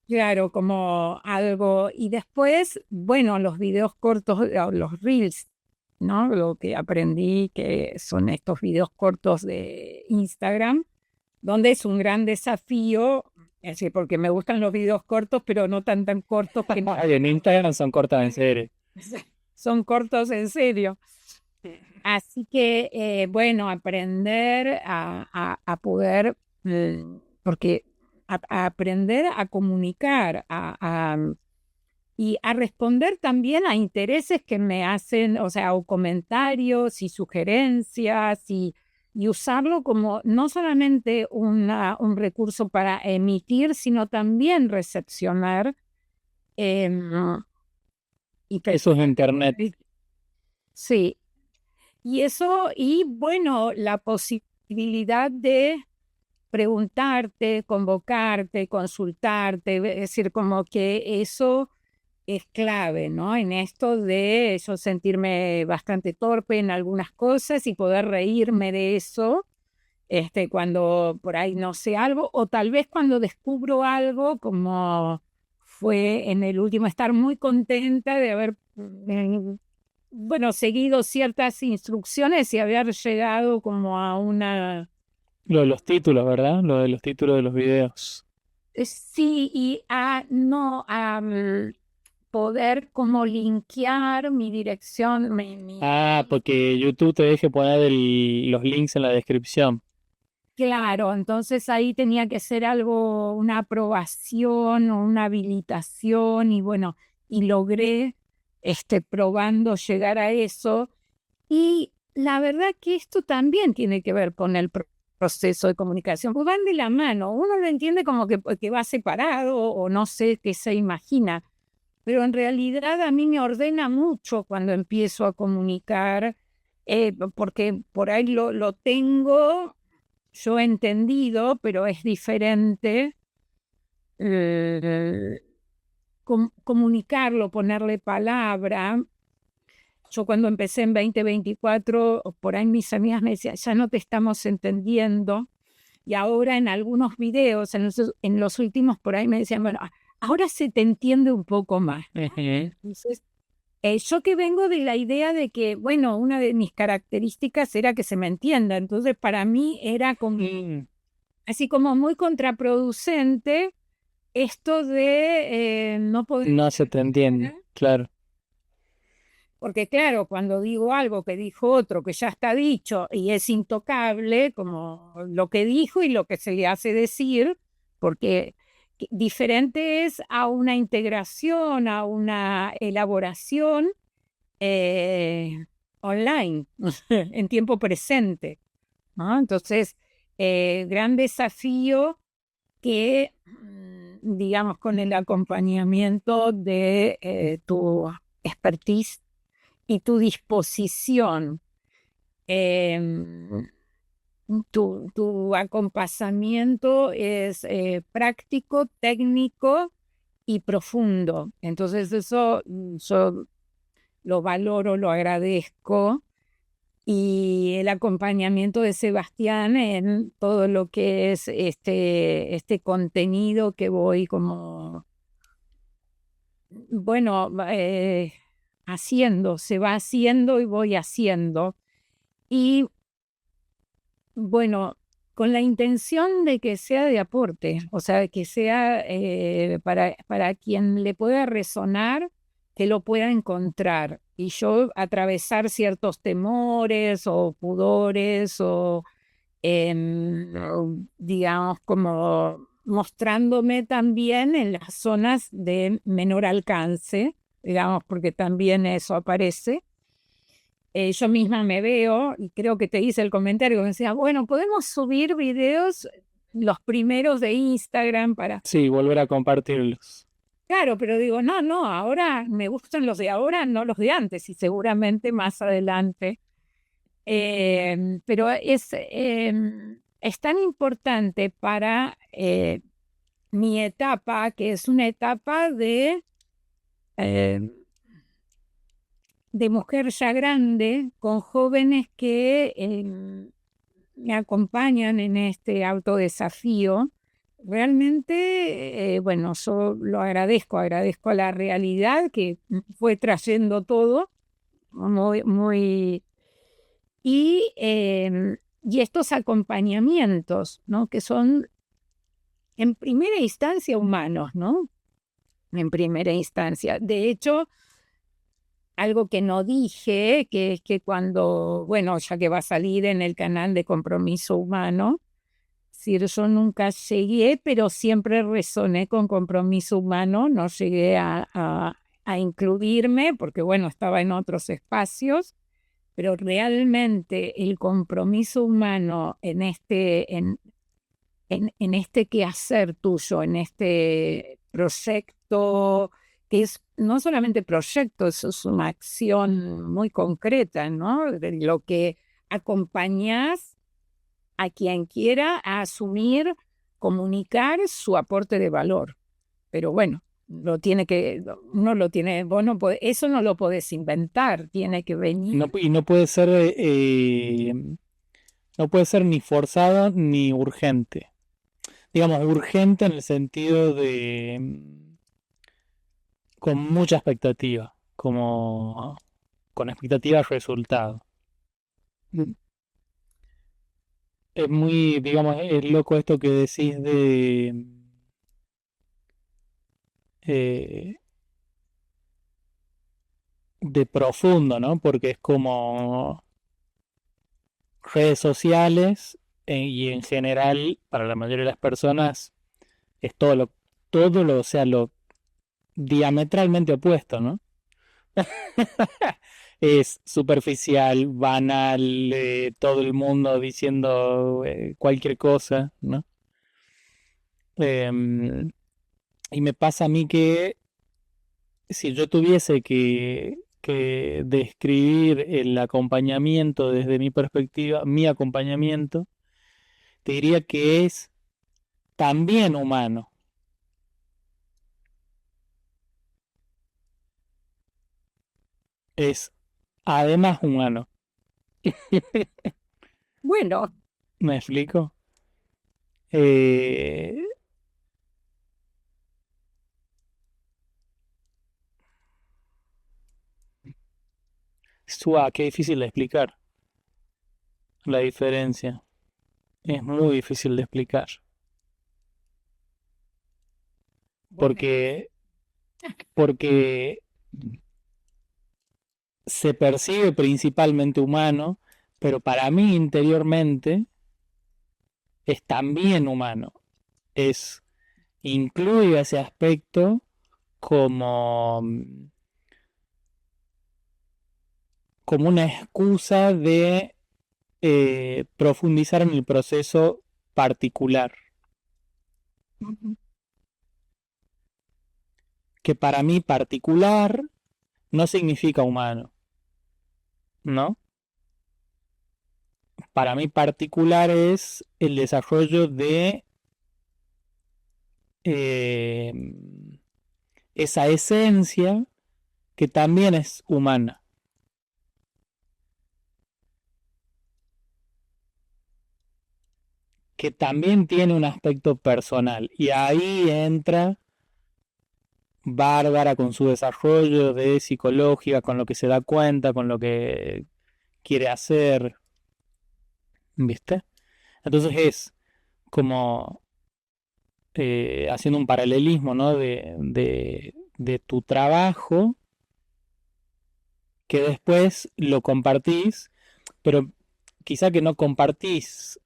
Claro, como algo. Y después, bueno, los videos cortos, los reels, ¿no? Lo que aprendí que son estos videos cortos de Instagram, donde es un gran desafío, es decir, porque me gustan los videos cortos, pero no tan cortos que Ay, en Instagram son cortas en serie. son cortos en serio. Así que, bueno, aprender a poder, porque a aprender a comunicar, y a responder también a intereses que me hacen, o sea, o comentarios y sugerencias y usarlo como no solamente un recurso para emitir, sino también recepcionar. em, y Eso es internet. sí, y eso, y bueno, la posibilidad de preguntarte, convocarte, consultarte, es decir, como que eso es clave, ¿no? En esto de yo sentirme bastante torpe en algunas cosas y poder reírme de eso, cuando por ahí no sé algo, o tal vez cuando descubro algo, como fue en el último, estar muy contenta de haber, bueno, seguido ciertas instrucciones y haber llegado como a una. Lo de los títulos, ¿verdad? Lo de los títulos de los videos. Sí, y no, poder como linkear mi dirección, Ah, porque YouTube te deje poner los links en la descripción. claro, entonces ahí tenía que ser algo, una aprobación o una habilitación y bueno, y logré, probando llegar a eso. Y la verdad que esto también tiene que ver con el proceso de comunicación, pues van de la mano, uno lo entiende como que va separado o no sé qué se imagina, pero en realidad a mí me ordena mucho cuando empiezo a comunicar, porque por ahí lo tengo yo entendido, pero es diferente eh, comunicarlo, ponerle palabra. Yo cuando empecé en 2024, por ahí mis amigas me decían, ya no te estamos entendiendo. Y ahora en algunos videos, en los últimos, por ahí me decían, bueno, ahora se te entiende un poco más. Ujú. Entonces, yo que vengo de la idea de que, bueno, una de mis características era que se me entienda. Entonces, para mí era como, así como muy contraproducente esto de no poder. No se te entiende, claro. Porque claro, cuando digo algo que dijo otro, que ya está dicho y es intocable, como lo que dijo y lo que se le hace decir, porque diferente es a una integración, a una elaboración online, en tiempo presente, ¿no? Entonces, gran desafío que digamos, con el acompañamiento de tu expertise y tu disposición. Em, tu acompasamiento es práctico, técnico y profundo. Entonces eso yo lo valoro, lo agradezco. Y el acompañamiento de Sebastián en todo lo que es este contenido que voy como, bueno, haciendo, se va haciendo y voy haciendo. Y bueno, con la intención de que sea de aporte, o sea, que sea para quien le pueda resonar, que lo pueda encontrar. Y yo atravesar ciertos temores o pudores o, digamos, como mostrándome también en las zonas de menor alcance, digamos, porque también eso aparece. Yo misma me veo, y creo que te hice el comentario, que me decía, bueno, podemos subir videos, los primeros de Instagram para... Sí, volver a compartirlos. Claro, pero digo, no, ahora me gustan los de ahora, no los de antes, y seguramente más adelante. Pero es tan importante para mi etapa, que es una etapa de mujer ya grande, con jóvenes que me acompañan en este autodesafío. Realmente, bueno, yo lo agradezco a la realidad que fue trayendo todo, muy, muy... Y estos acompañamientos, ¿no? Que son en primera instancia humanos, ¿no? En primera instancia. De hecho, algo que no dije, que es que cuando, bueno, ya que va a salir en el canal de Compromiso Humano, si yo nunca llegué, pero siempre resoné con Compromiso Humano, no llegué a incluirme porque, bueno, estaba en otros espacios, pero realmente el compromiso humano en este quehacer tuyo, en este proyecto, que es no solamente proyecto, eso es una acción muy concreta, ¿no? De lo que acompañas a quien quiera a asumir, comunicar su aporte de valor. Pero bueno, uno lo tiene, vos no podés, eso no lo podés inventar, tiene que venir. Y no puede ser, no puede ser ni forzado ni urgente. Digamos, urgente en el sentido de con mucha expectativa, como con expectativa al resultado. Es muy, digamos, es loco esto que decís eh, de profundo, ¿no? Porque es como redes sociales y en general, para la mayoría de las personas, es o sea, lo diametralmente opuesto, ¿no? Es superficial, banal, todo el mundo diciendo cualquier cosa, ¿no? Em, y me pasa a mí que si yo tuviese que describir el acompañamiento desde mi perspectiva, mi acompañamiento, te diría que es también humano, es además humano. Bueno, ¿Me explico? Eh, qué difícil de explicar la diferencia. Es muy difícil de explicar. bueno, Porque, porque se percibe principalmente humano, pero para mí interiormente es también humano. Es, incluye ese aspecto como, como una excusa de profundizar en el proceso particular. que para mí particular no significa humano, ¿no? Para mí particular es el desarrollo de eh, esa esencia que también es humana, que también tiene un aspecto personal. Y ahí entra Bárbara con su desarrollo de psicológica, con lo que se da cuenta, con lo que quiere hacer, ¿viste? Entonces es como haciendo un paralelismo, ¿no? De tu trabajo, que después lo compartís, pero quizá que no compartís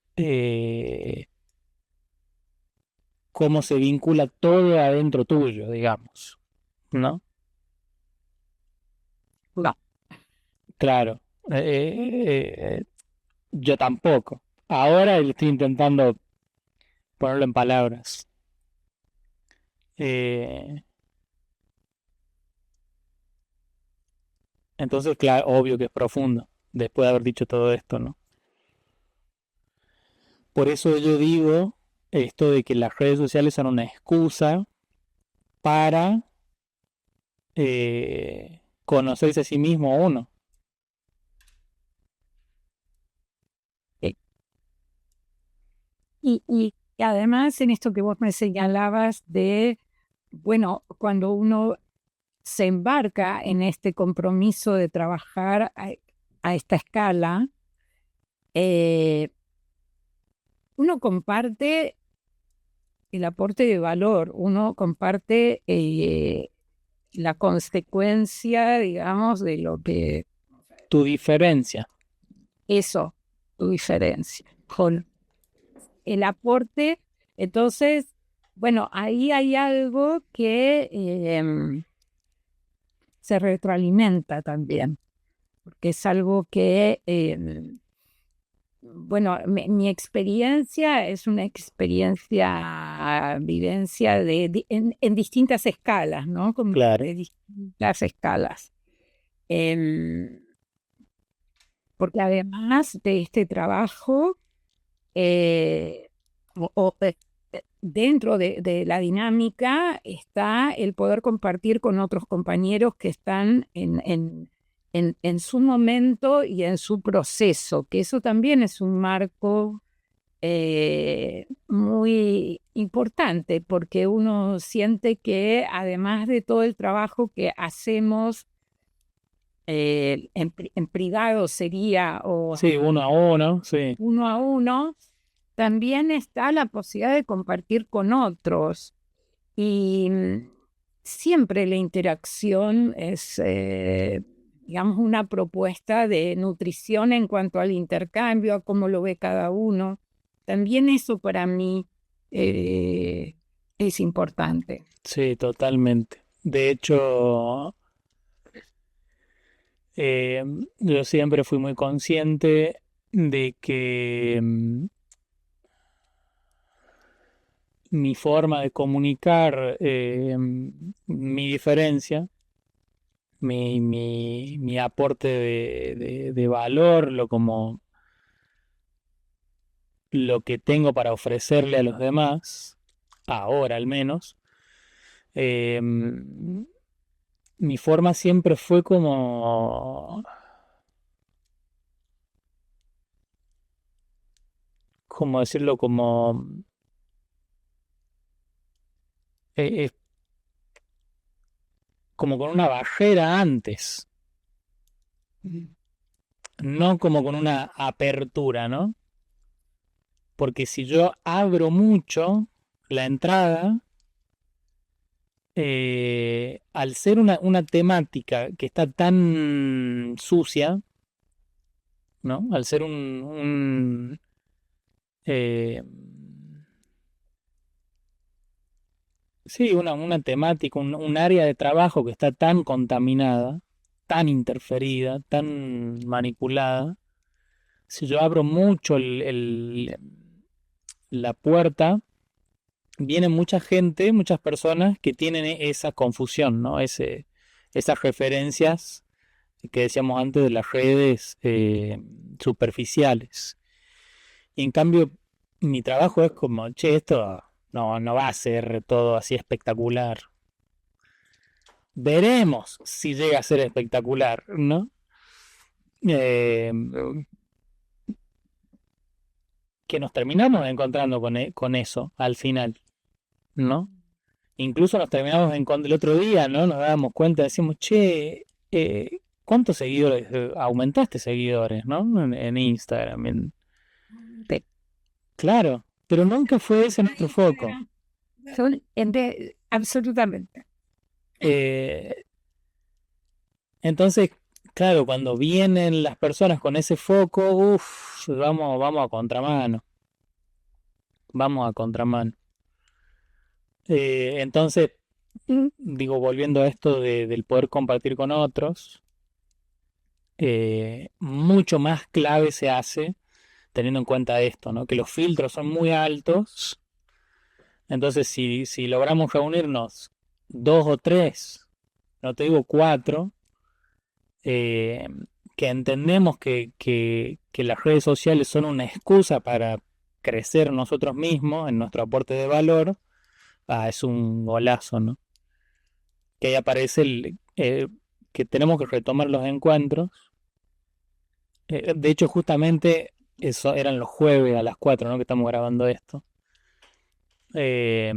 cómo se vincula todo adentro tuyo, digamos, ¿no? No. Claro, yo tampoco. Ahora estoy intentando ponerlo en palabras. Eh, entonces, claro, obvio que es profundo, después de haber dicho todo esto, ¿no? Por eso yo digo esto de que las redes sociales son una excusa para conocerse a sí mismo uno. Eh, Y además en esto que vos me señalabas de, bueno, cuando uno se embarca en este compromiso de trabajar a esta escala, uno comparte el aporte de valor, uno comparte la consecuencia, digamos, de lo que Tu diferencia. eso, tu diferencia, con el aporte. Entonces, bueno, ahí hay algo que se retroalimenta también, porque es algo que, bueno, mi experiencia es una experiencia, vivencia en distintas escalas, ¿no? Claro. De distintas escalas. Em, Porque además de este trabajo, eh, dentro de la dinámica está el poder compartir con otros compañeros que están en su momento y en su proceso, que eso también es un marco muy importante, porque uno siente que además de todo el trabajo que hacemos en privado sería, o Sí, uno a uno, sí. uno a uno, también está la posibilidad de compartir con otros. Y siempre la interacción es, digamos, una propuesta de nutrición en cuanto al intercambio, a cómo lo ve cada uno. También eso para mí es importante. Sí, totalmente. De hecho, yo siempre fui muy consciente de que mi forma de comunicar mi diferencia, mi aporte de valor, lo que tengo para ofrecerle a los demás, ahora al menos, eh, mi forma siempre fue como decirlo, eh, eh, como con una barrera antes, no como con una apertura, ¿no? Porque si yo abro mucho la entrada, al ser una temática que está tan sucia, ¿no? Al ser eh, sí, una temática, un área de trabajo que está tan contaminada, tan interferida, tan manipulada, si yo abro mucho la puerta, viene mucha gente, muchas personas que tienen esa confusión, ¿no? Esas referencias que decíamos antes de las redes superficiales. Y en cambio, mi trabajo es como, che, esto no va a ser todo así espectacular. Veremos si llega a ser espectacular, ¿no? Eh, que nos terminamos encontrando con eso al final, ¿no? Incluso nos terminamos encontrando el otro día, ¿no? Nos dábamos cuenta, decimos, che, ¿cuántos seguidores? Aumentaste seguidores, ¿no? En Instagram. Pe- Claro, pero nunca fue ese nuestro foco. Absolutamente. Eh, entonces, claro, cuando vienen las personas con ese foco, vamos a contramano. Vamos a contramano. Entonces, digo, volviendo a esto del poder compartir con otros, mucho más clave se hace teniendo en cuenta esto, ¿no? Que los filtros son muy altos. Entonces, si logramos reunirnos 2 o 3, no te digo 4, que entendemos que las redes sociales son una excusa para crecer nosotros mismos en nuestro aporte de valor, es un golazo, ¿no? Que ahí aparece que tenemos que retomar los encuentros. De hecho, justamente eso eran los jueves a las 4, ¿no? Que estamos grabando esto. Eh,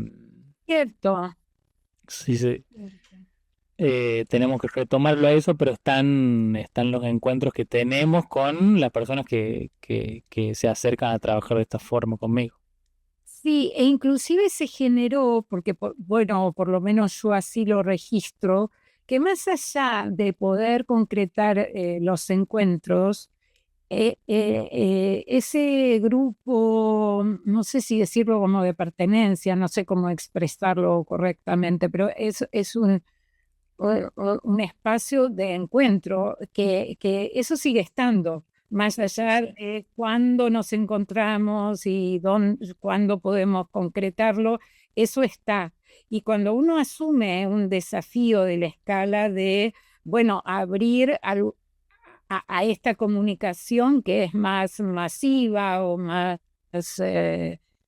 Cierto. sí. Tenemos que retomarlo a eso, pero están los encuentros que tenemos con las personas que se acercan a trabajar de esta forma conmigo. Sí, e inclusive se generó, porque bueno, por lo menos yo así lo registro, que más allá de poder concretar los encuentros, ese grupo, no sé si decirlo como de pertenencia, no sé cómo expresarlo correctamente, pero es un espacio de encuentro que eso sigue estando, más allá de cuándo nos encontramos y cuándo podemos concretarlo, eso está. Y cuando uno asume un desafío de la escala de, bueno, abrir a esta comunicación que es más masiva o más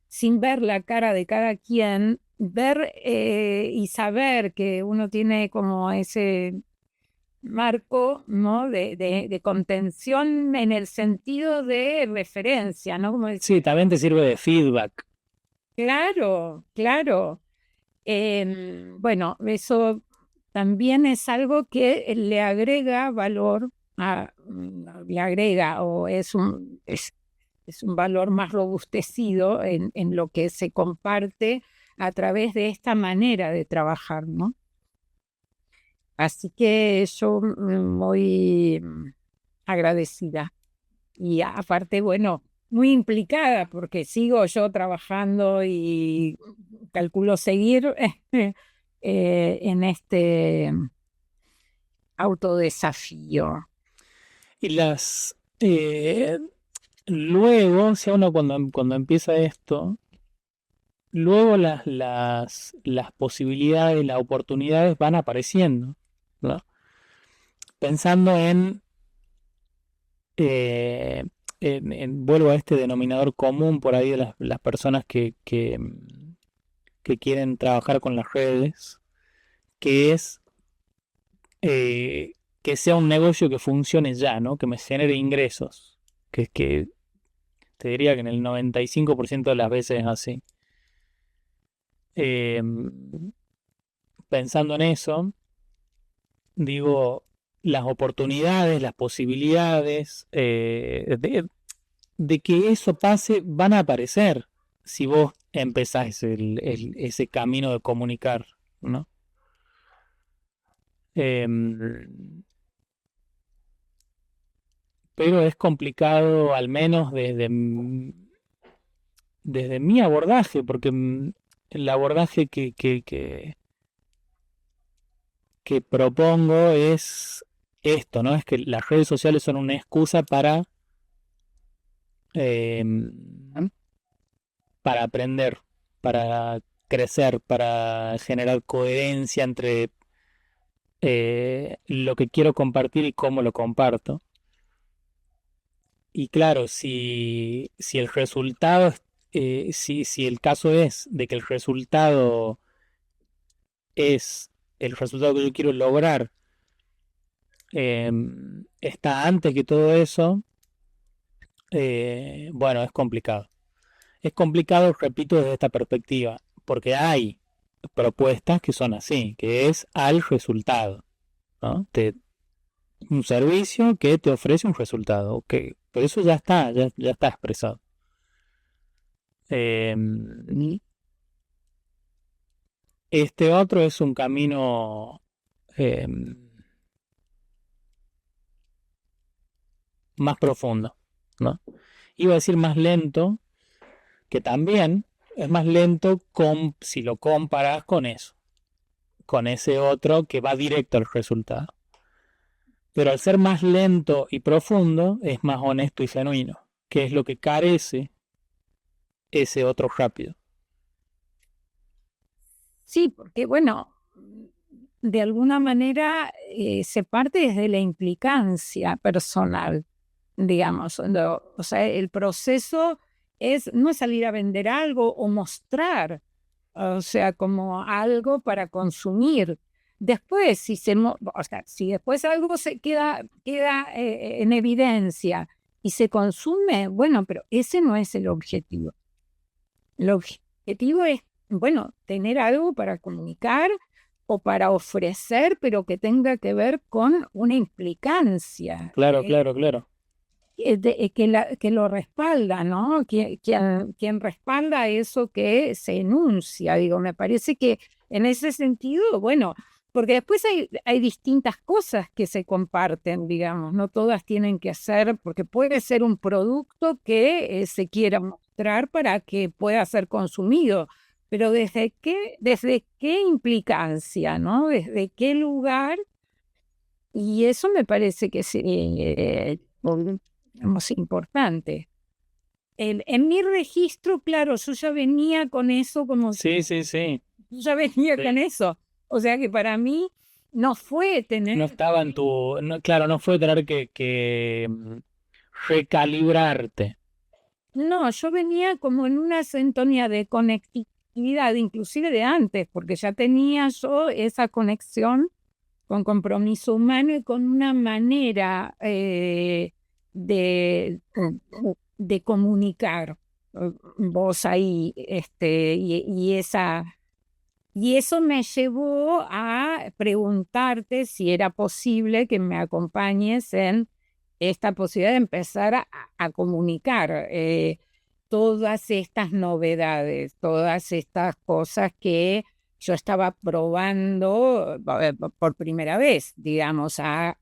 sin ver la cara de cada quien, ver y saber que uno tiene como ese marco, ¿no? de contención en el sentido de referencia, ¿no? Como Sí, también te sirve de feedback. claro, claro. Bueno, eso también es algo que le agrega valor, le agrega o es un valor más robustecido en lo que se comparte a través de esta manera de trabajar, ¿no? Así que yo muy agradecida y aparte, bueno, muy implicada porque sigo yo trabajando y calculo seguir en este autodesafío. Y luego, o sea, uno cuando empieza esto, luego las posibilidades, las oportunidades van apareciendo, ¿no? Pensando eh, vuelvo a este denominador común por ahí de las personas que quieren trabajar con las redes, que es que sea un negocio que funcione ya, ¿no? Que me genere ingresos. Que te diría que en el 95% de las veces es así. Eh, Pensando en eso, digo, las oportunidades, las posibilidades de que eso pase van a aparecer si vos empezás ese camino de comunicar, ¿no? Eh, pero es complicado, al menos desde mi abordaje, porque el abordaje que propongo es esto, ¿no? Es que las redes sociales son una excusa eh, para aprender, para crecer, para generar coherencia entre lo que quiero compartir y cómo lo comparto. Y claro, si el resultado, si el caso es de que el resultado es el resultado que yo quiero lograr, está antes que todo eso, bueno, es complicado. Es complicado, repito, desde esta perspectiva, porque hay propuestas que son así, que es al resultado, ¿no? Un servicio que te ofrece un resultado, que pero eso ya está expresado. Este otro es un camino más profundo, ¿no? Iba a decir más lento, que también es más lento si lo comparas con eso, con ese otro que va directo al resultado. Pero al ser más lento y profundo, es más honesto y genuino, que es lo que carece ese otro rápido. Sí, porque bueno, de alguna manera se parte desde la implicancia personal, digamos. O sea, el proceso no es salir a vender algo o mostrar, o sea, como algo para consumir. Después, si después algo se queda en evidencia y se consume, bueno, pero ese no es el objetivo. El objetivo es, bueno, tener algo para comunicar o para ofrecer, pero que tenga que ver con una implicancia. Claro. Que lo respalda, ¿no? Quien respalda eso que se enuncia, digo, me parece que en ese sentido, bueno, porque después hay distintas cosas que se comparten, digamos, no todas tienen que ser, porque puede ser un producto que se quiera mostrar para que pueda ser consumido, pero ¿desde qué implicancia, ¿no? ¿Desde qué lugar? Y eso me parece que es importante. En mi registro, claro, yo ya venía con eso como... Sí. Yo ya venía con eso. O sea que para mí no fue tener... No estaba en tu... No, claro, no fue tener que recalibrarte. No, yo venía como en una sintonía de conectividad, inclusive de antes, porque ya tenía yo esa conexión con compromiso humano y con una manera de comunicar vos ahí, y eso me llevó a preguntarte si era posible que me acompañes en esta posibilidad de empezar a comunicar todas estas novedades, todas estas cosas que yo estaba probando por primera vez, digamos, a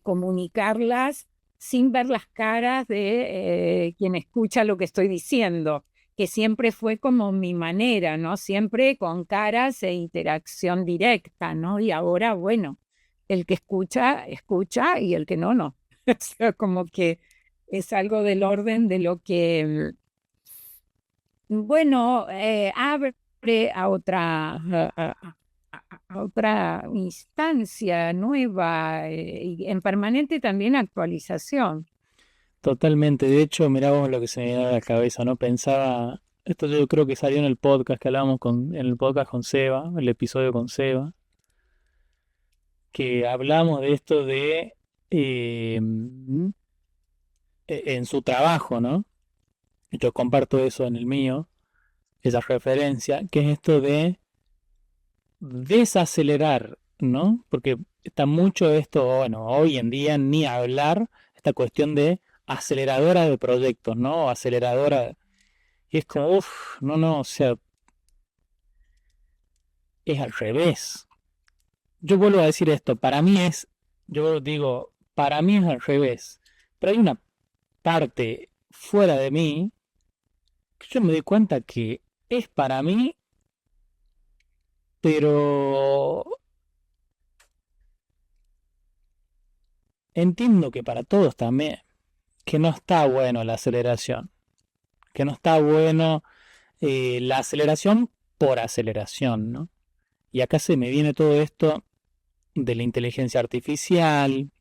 comunicarlas sin ver las caras de quien escucha lo que estoy diciendo, que siempre fue como mi manera, ¿no? Siempre con caras e interacción directa, ¿no? Y ahora, bueno, el que escucha, escucha y el que no, no. O sea, como que es algo del orden de lo que, bueno, abre a otra instancia nueva y en permanente también actualización. Totalmente. De hecho, mirá vos lo que se me viene a la cabeza, ¿no? Pensaba, esto yo creo que salió en el podcast que hablábamos en el podcast con Seba, el episodio con Seba, que hablamos de esto de en su trabajo, ¿no? Yo comparto eso en el mío, esa referencia, que es esto de desacelerar, ¿no? Porque está mucho esto, bueno, hoy en día ni hablar, esta cuestión de aceleradora de proyectos, ¿no? Aceleradora. Y es como, uff, no, o sea, es al revés. Yo vuelvo a decir esto, yo digo, para mí es al revés. Pero hay una parte fuera de mí que yo me doy cuenta que es para mí, pero entiendo que para todos también, que no está bueno la aceleración, que no está bueno la aceleración por aceleración, ¿no? Y acá se me viene todo esto de la inteligencia artificial,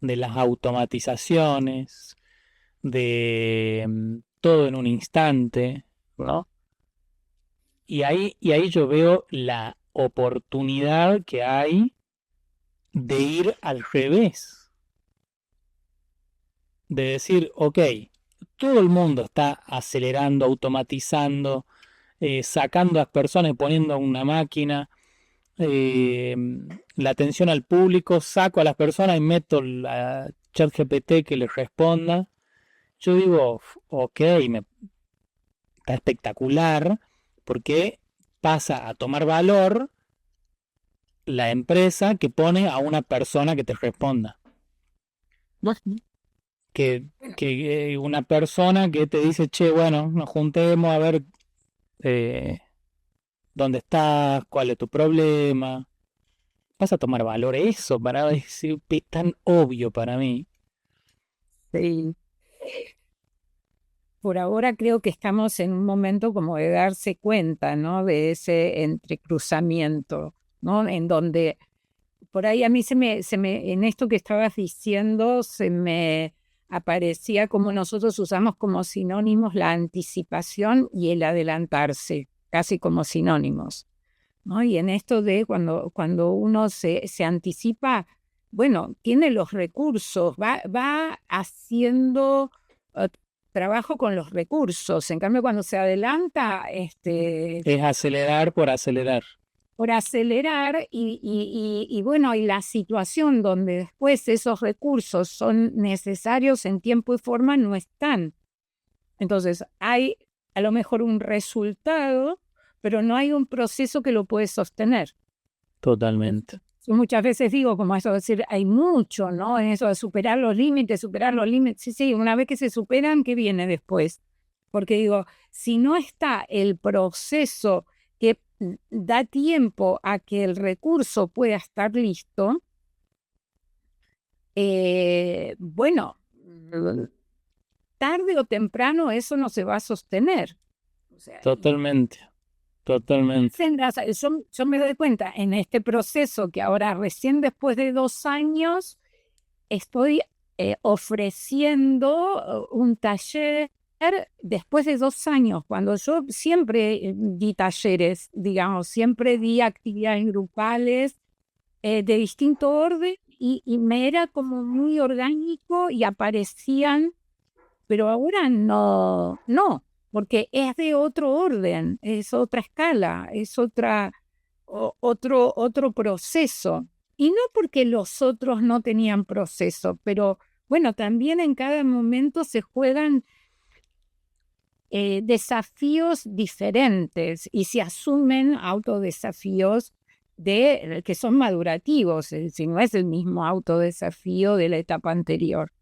de las automatizaciones, de todo en un instante, ¿no? Y ahí yo veo la oportunidad que hay de ir al revés, de decir, ok, todo el mundo está acelerando, automatizando, sacando a las personas y poniendo una máquina, la atención al público, saco a las personas y meto a ChatGPT que les responda. Yo digo, ok, está espectacular, porque pasa a tomar valor la empresa que pone a una persona que te responda. Que una persona que te dice, che, bueno, nos juntemos a ver eh, dónde estás, cuál es tu problema. Vas a tomar valor eso, para decir, tan obvio para mí. Sí. Por ahora creo que estamos en un momento como de darse cuenta, ¿no? De ese entrecruzamiento, ¿no? En donde por ahí a mí en esto que estabas diciendo, se me aparecía como nosotros usamos como sinónimos la anticipación y el adelantarse, casi como sinónimos, ¿no? Y en esto de cuando uno se anticipa, bueno, tiene los recursos, va haciendo trabajo con los recursos. En cambio, cuando se adelanta, Es acelerar por acelerar. por acelerar y bueno, y la situación donde después esos recursos son necesarios en tiempo y forma no están. Entonces, hay a lo mejor un resultado, pero no hay un proceso que lo puede sostener. Totalmente. Yo muchas veces digo, como eso de decir, hay mucho, ¿no? En eso de superar los límites. Sí, sí, una vez que se superan, ¿qué viene después? Porque digo, si no está el proceso que da tiempo a que el recurso pueda estar listo, bueno, tarde o temprano eso no se va a sostener. O sea, Totalmente. yo me doy cuenta en este proceso que ahora recién después de 2 años estoy ofreciendo un taller después de 2 años, cuando yo siempre di talleres, digamos, siempre di actividades grupales de distinto orden y me era como muy orgánico y aparecían, pero ahora no, porque es de otro orden, es otra escala, es otro proceso. Y no porque los otros no tenían proceso, pero bueno, también en cada momento se juegan desafíos diferentes y se asumen autodesafíos que son madurativos, si no es el mismo autodesafío de la etapa anterior.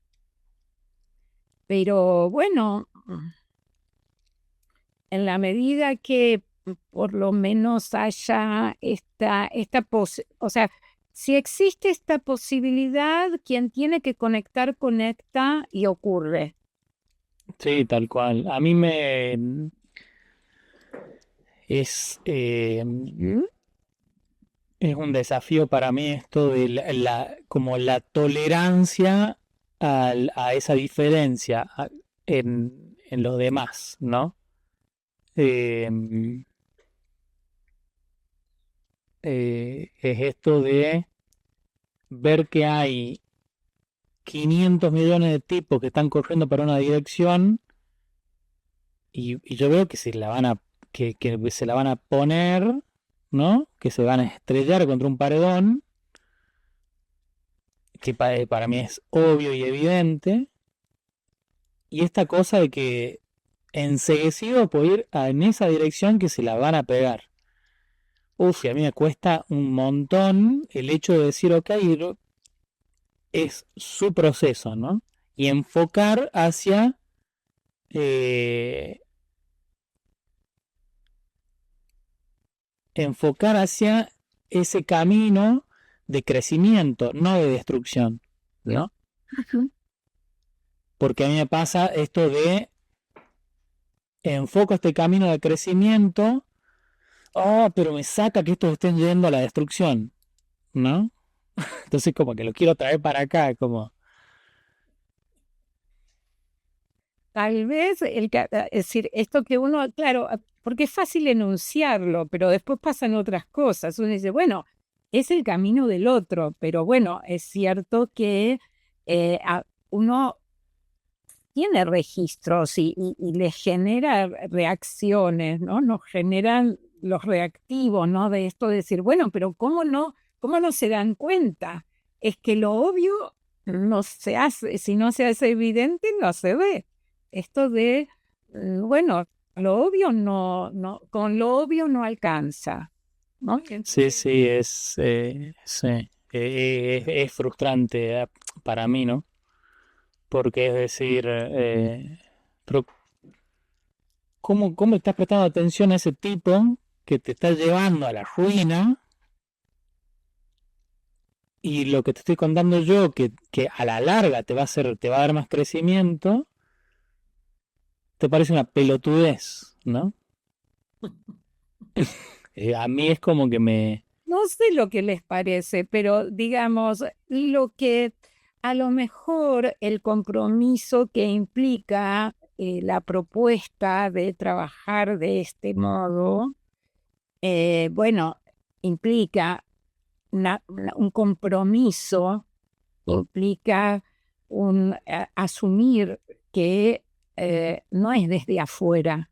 Pero bueno, en la medida que por lo menos haya o sea, si existe esta posibilidad, quien tiene que conectar, conecta y ocurre. Sí, tal cual. A mí es un desafío para mí esto de como la tolerancia a esa diferencia en los demás, ¿no? Eh, es esto de ver que hay 500 millones de tipos que están corriendo para una dirección y yo veo que que se la van a poner, ¿no? Que se van a estrellar contra un paredón, que para mí es obvio y evidente, y esta cosa de que enseguecido por ir en esa dirección que se la van a pegar. Uf, y a mí me cuesta un montón el hecho de decir, ok, es su proceso, ¿no? Y enfocar hacia ese camino de crecimiento, no de destrucción, ¿no? Porque a mí me pasa esto de enfoco este camino de crecimiento, pero me saca que estos estén yendo a la destrucción, ¿no? Entonces como que lo quiero traer para acá, como... Tal vez, es decir, esto que uno, claro, porque es fácil enunciarlo, pero después pasan otras cosas. Uno dice, bueno, es el camino del otro, pero bueno, es cierto que uno tiene registros y le genera reacciones, ¿no? Nos generan los reactivos, ¿no? De esto de decir, bueno, pero cómo no se dan cuenta? Es que lo obvio no se hace, si no se hace evidente, no se ve. Esto de, bueno, lo obvio con lo obvio no alcanza, ¿no? Sí, sí, sí, es frustrante para mí, ¿no? Porque es decir, pero ¿cómo estás prestando atención a ese tipo que te está llevando a la ruina? Y lo que te estoy contando yo, que a la larga te va a dar más crecimiento, te parece una pelotudez, ¿no? A mí es como que me... No sé lo que les parece, pero digamos, lo que a lo mejor el compromiso que implica la propuesta de trabajar de este modo, bueno, implica un compromiso, implica asumir que no es desde afuera,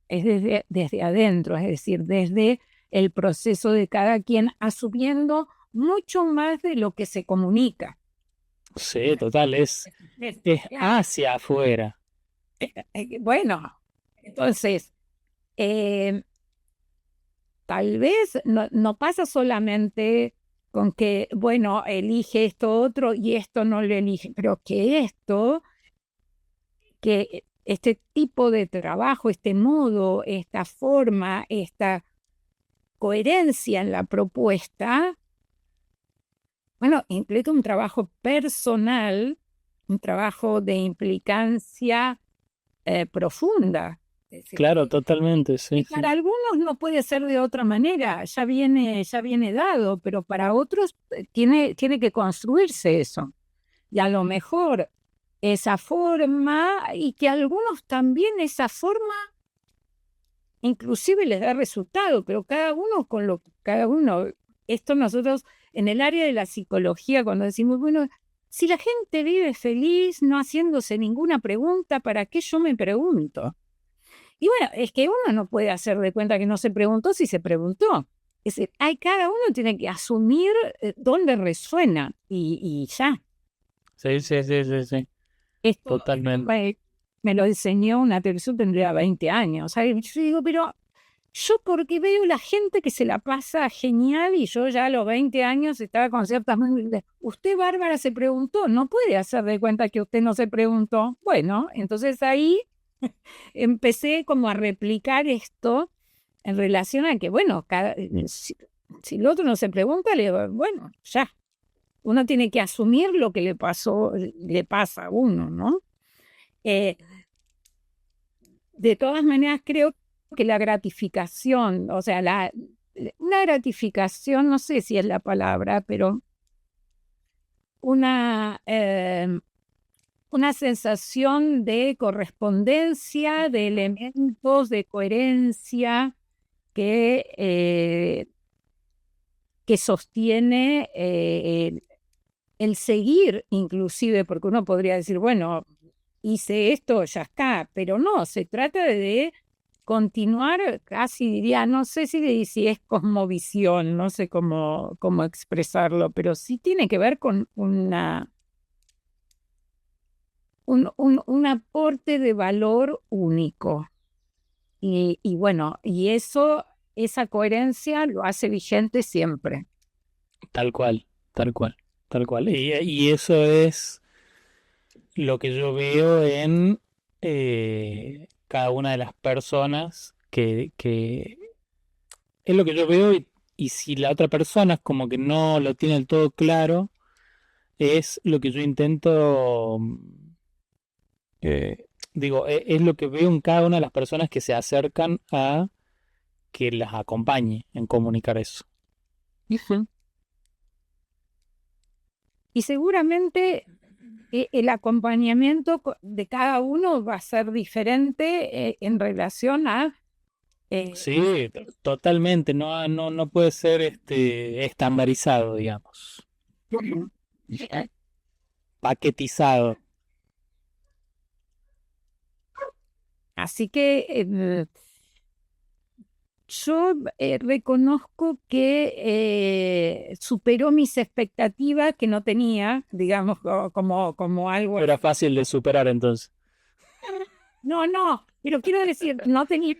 es desde adentro, es decir, desde el proceso de cada quien, asumiendo mucho más de lo que se comunica. Sí, total, Es- es hacia afuera. Bueno, entonces, eh, tal vez no pasa solamente con que, bueno, elige esto otro y esto no lo elige, pero que este tipo de trabajo, este modo, esta forma, esta coherencia en la propuesta, bueno, implica un trabajo personal, un trabajo de implicancia profunda. Es decir, Claro, totalmente, y sí, para sí. algunos no puede ser de otra manera, ya viene dado, pero para otros tiene que construirse eso. Y a lo mejor esa forma, y que a algunos también esa forma inclusive les da resultado, pero cada uno, esto nosotros en el área de la psicología, cuando decimos, bueno, si la gente vive feliz no haciéndose ninguna pregunta, ¿para qué yo me pregunto? Y bueno, es que uno no puede hacer de cuenta que no se preguntó si se preguntó. Es decir, cada uno tiene que asumir dónde resuena y ya. Sí, sí, sí, sí, sí. Esto Totalmente. me lo enseñó una televisión, tendría 20 años. ¿Sabes? Yo digo, pero yo porque veo la gente que se la pasa genial y yo ya a los 20 años estaba con ciertas... Usted, Bárbara, se preguntó, no puede hacer de cuenta que usted no se preguntó. Bueno, entonces ahí empecé como a replicar esto en relación a que, bueno, si el otro no se pregunta, le digo, bueno, ya. Uno tiene que asumir lo que le pasa a uno, ¿no? Eh, de todas maneras, creo que la gratificación, o sea, una gratificación, no sé si es la palabra, pero una, una sensación de correspondencia, de elementos, de coherencia que sostiene el seguir, inclusive, porque uno podría decir, bueno, hice esto, ya está, pero no, se trata de continuar, casi diría, no sé si es cosmovisión, no sé cómo expresarlo, pero sí tiene que ver con un aporte de valor único. Y bueno, y esa coherencia lo hace vigente siempre. Tal cual, tal cual, tal cual. Y eso es lo que yo veo en cada una de las personas que es lo que yo veo y si la otra persona es como que no lo tiene del todo claro, es lo que yo intento digo, es lo que veo en cada una de las personas que se acercan a que las acompañe en comunicar eso. Ujú. Y seguramente el acompañamiento de cada uno va a ser diferente en relación a... Sí, totalmente, no puede ser estandarizado, digamos, paquetizado. Así que yo reconozco que superó mis expectativas que no tenía, digamos, como algo... Era fácil de superar entonces. No, pero quiero decir, no tengo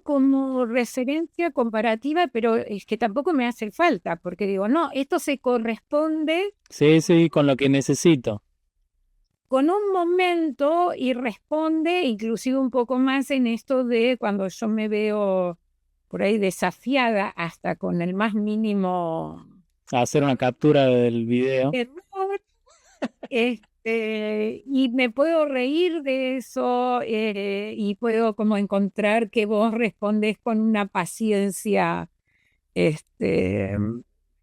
como referencia comparativa, pero es que tampoco me hace falta, porque digo, no, esto se corresponde Sí, con lo que necesito. con un momento y responde inclusive un poco más en esto de cuando yo me veo por ahí desafiada hasta con el más mínimo Hacer una captura del video. error, y me puedo reír de eso y puedo como encontrar que vos respondes con una paciencia,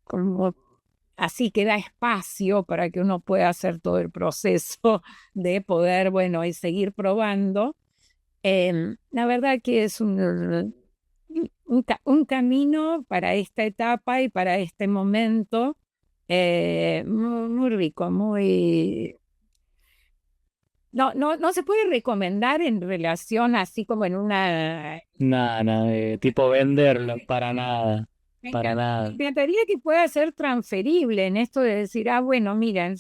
como así que da espacio para que uno pueda hacer todo el proceso de poder, bueno, y seguir probando. La verdad que es un camino para esta etapa y para este momento muy rico, muy... No se puede recomendar en relación así como en una... Nada, tipo venderlo, para nada, para nada. Me encantaría que pueda ser transferible en esto de decir, bueno, miren,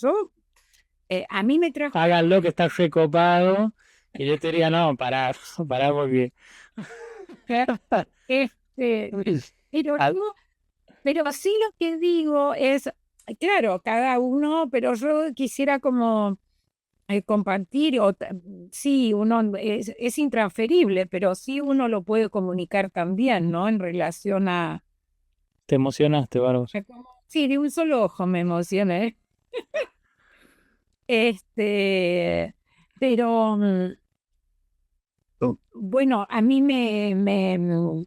a mí me trajo... Háganlo que está recopado. Y yo te diría, no, pará porque... Este, pero Ah, no, pero sí lo que digo es, claro, cada uno, pero yo quisiera como compartir, sí, uno es intransferible, pero sí uno lo puede comunicar también, ¿no? En relación a... te emocionaste, Bárbara. Sí, de un solo ojo me emocioné. Pero bueno, a mí me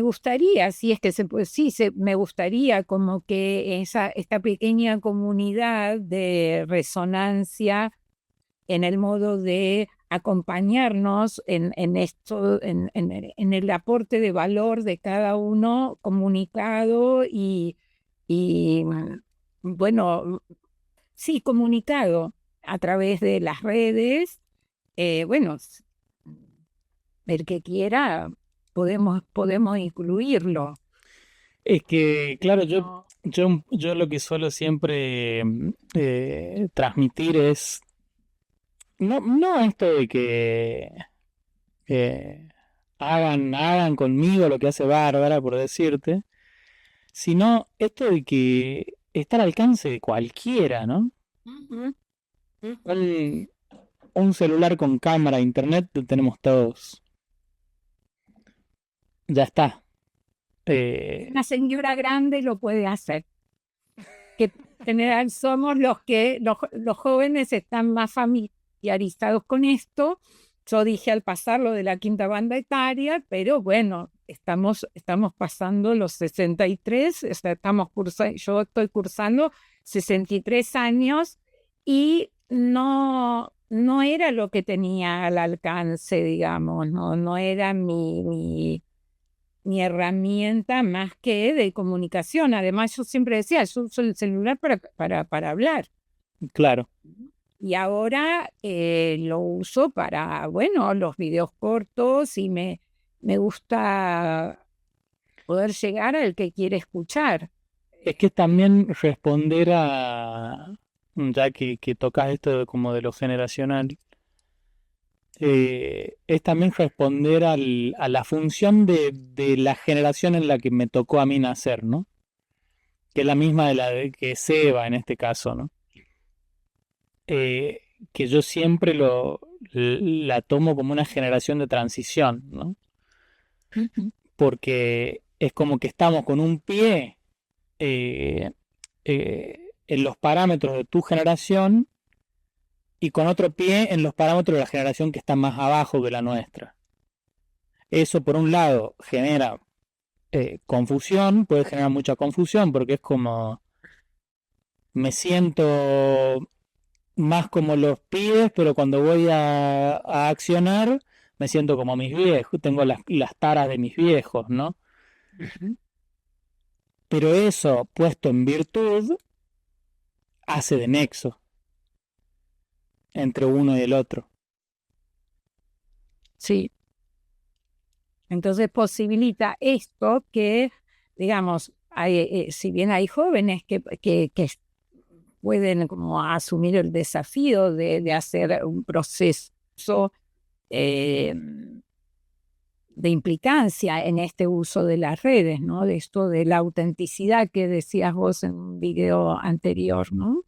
gustaría, si es que se puede, sí, me gustaría como que esta pequeña comunidad de resonancia en el modo de acompañarnos en esto, en el aporte de valor de cada uno comunicado y bueno, sí, comunicado a través de las redes. Bueno, el que quiera, podemos incluirlo. Es que, claro, yo lo que suelo siempre transmitir es, no esto de que eh, hagan conmigo lo que hace Bárbara, por decirte, sino esto de que está al alcance de cualquiera, ¿no? Ujú, ujú. Un, un celular con cámara, internet, lo tenemos todos. Ya está. Una señora grande lo puede hacer, que en general somos los jóvenes están más familiarizados con esto. Yo dije al pasar lo de la quinta banda etaria, pero bueno, estamos pasando los 63, o sea, yo estoy cursando 63 años y no era lo que tenía al alcance, digamos, no era mi herramienta más que de comunicación. Además, yo siempre decía, yo uso el celular para hablar. Claro. Y ahora lo uso para, bueno, los videos cortos y me gusta poder llegar al que quiere escuchar. Es que también responder ya que tocas esto como de lo generacional, es también responder a la función de la generación en la que me tocó a mí nacer, ¿no? Que es la misma de la de que Seba en este caso, ¿no? Eh, que yo siempre la tomo como una generación de transición, ¿no? Porque es como que estamos con un pie en los parámetros de tu generación y con otro pie en los parámetros de la generación que está más abajo que la nuestra. Eso por un lado genera confusión, puede generar mucha confusión porque es como me siento más como los pibes, pero cuando voy a accionar me siento como mis viejos, tengo las taras de mis viejos, ¿no? Ujú. Pero eso puesto en virtud hace de nexo entre uno y el otro. Sí, entonces posibilita esto que, digamos, si bien hay jóvenes que pueden como asumir el desafío de hacer un proceso eh, de implicancia en este uso de las redes, ¿no? De esto de la autenticidad que decías vos en un video anterior, ¿no?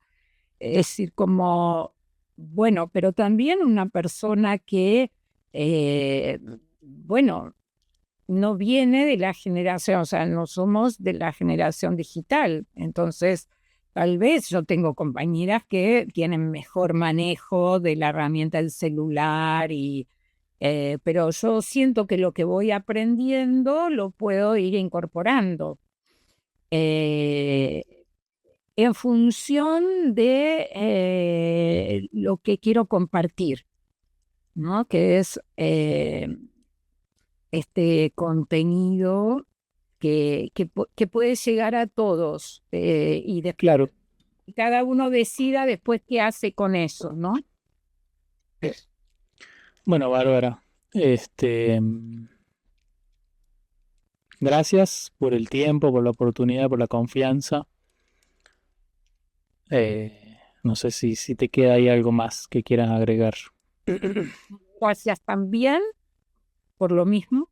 Es decir, como, bueno, pero también una persona que, bueno, no viene de la generación, o sea, no somos de la generación digital. Entonces, tal vez yo tengo compañeras que tienen mejor manejo de la herramienta del celular pero yo siento que lo que voy aprendiendo lo puedo ir incorporando eh, en función de lo que quiero compartir, ¿no? Que es este contenido que puede llegar a todos Claro. y cada uno decida después qué hace con eso, ¿no? Bueno, Bárbara, gracias por el tiempo, por la oportunidad, por la confianza. No sé si te queda ahí algo más que quieras agregar. Gracias también por lo mismo.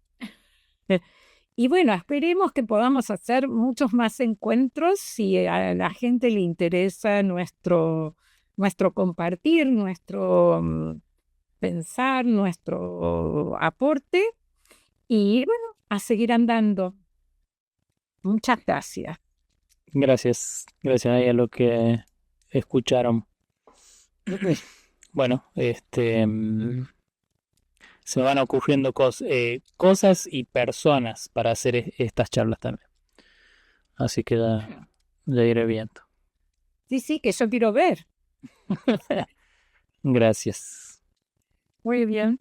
Y bueno, esperemos que podamos hacer muchos más encuentros si a la gente le interesa nuestro compartir, nuestro pensar, nuestro aporte. Y bueno, a seguir andando. Muchas gracias. Gracias ahí a lo que escucharon. Bueno, se me van ocurriendo cosas y personas para hacer estas charlas también. Así que ya iré viendo. Sí, sí, que yo quiero ver. Gracias. Muy bien.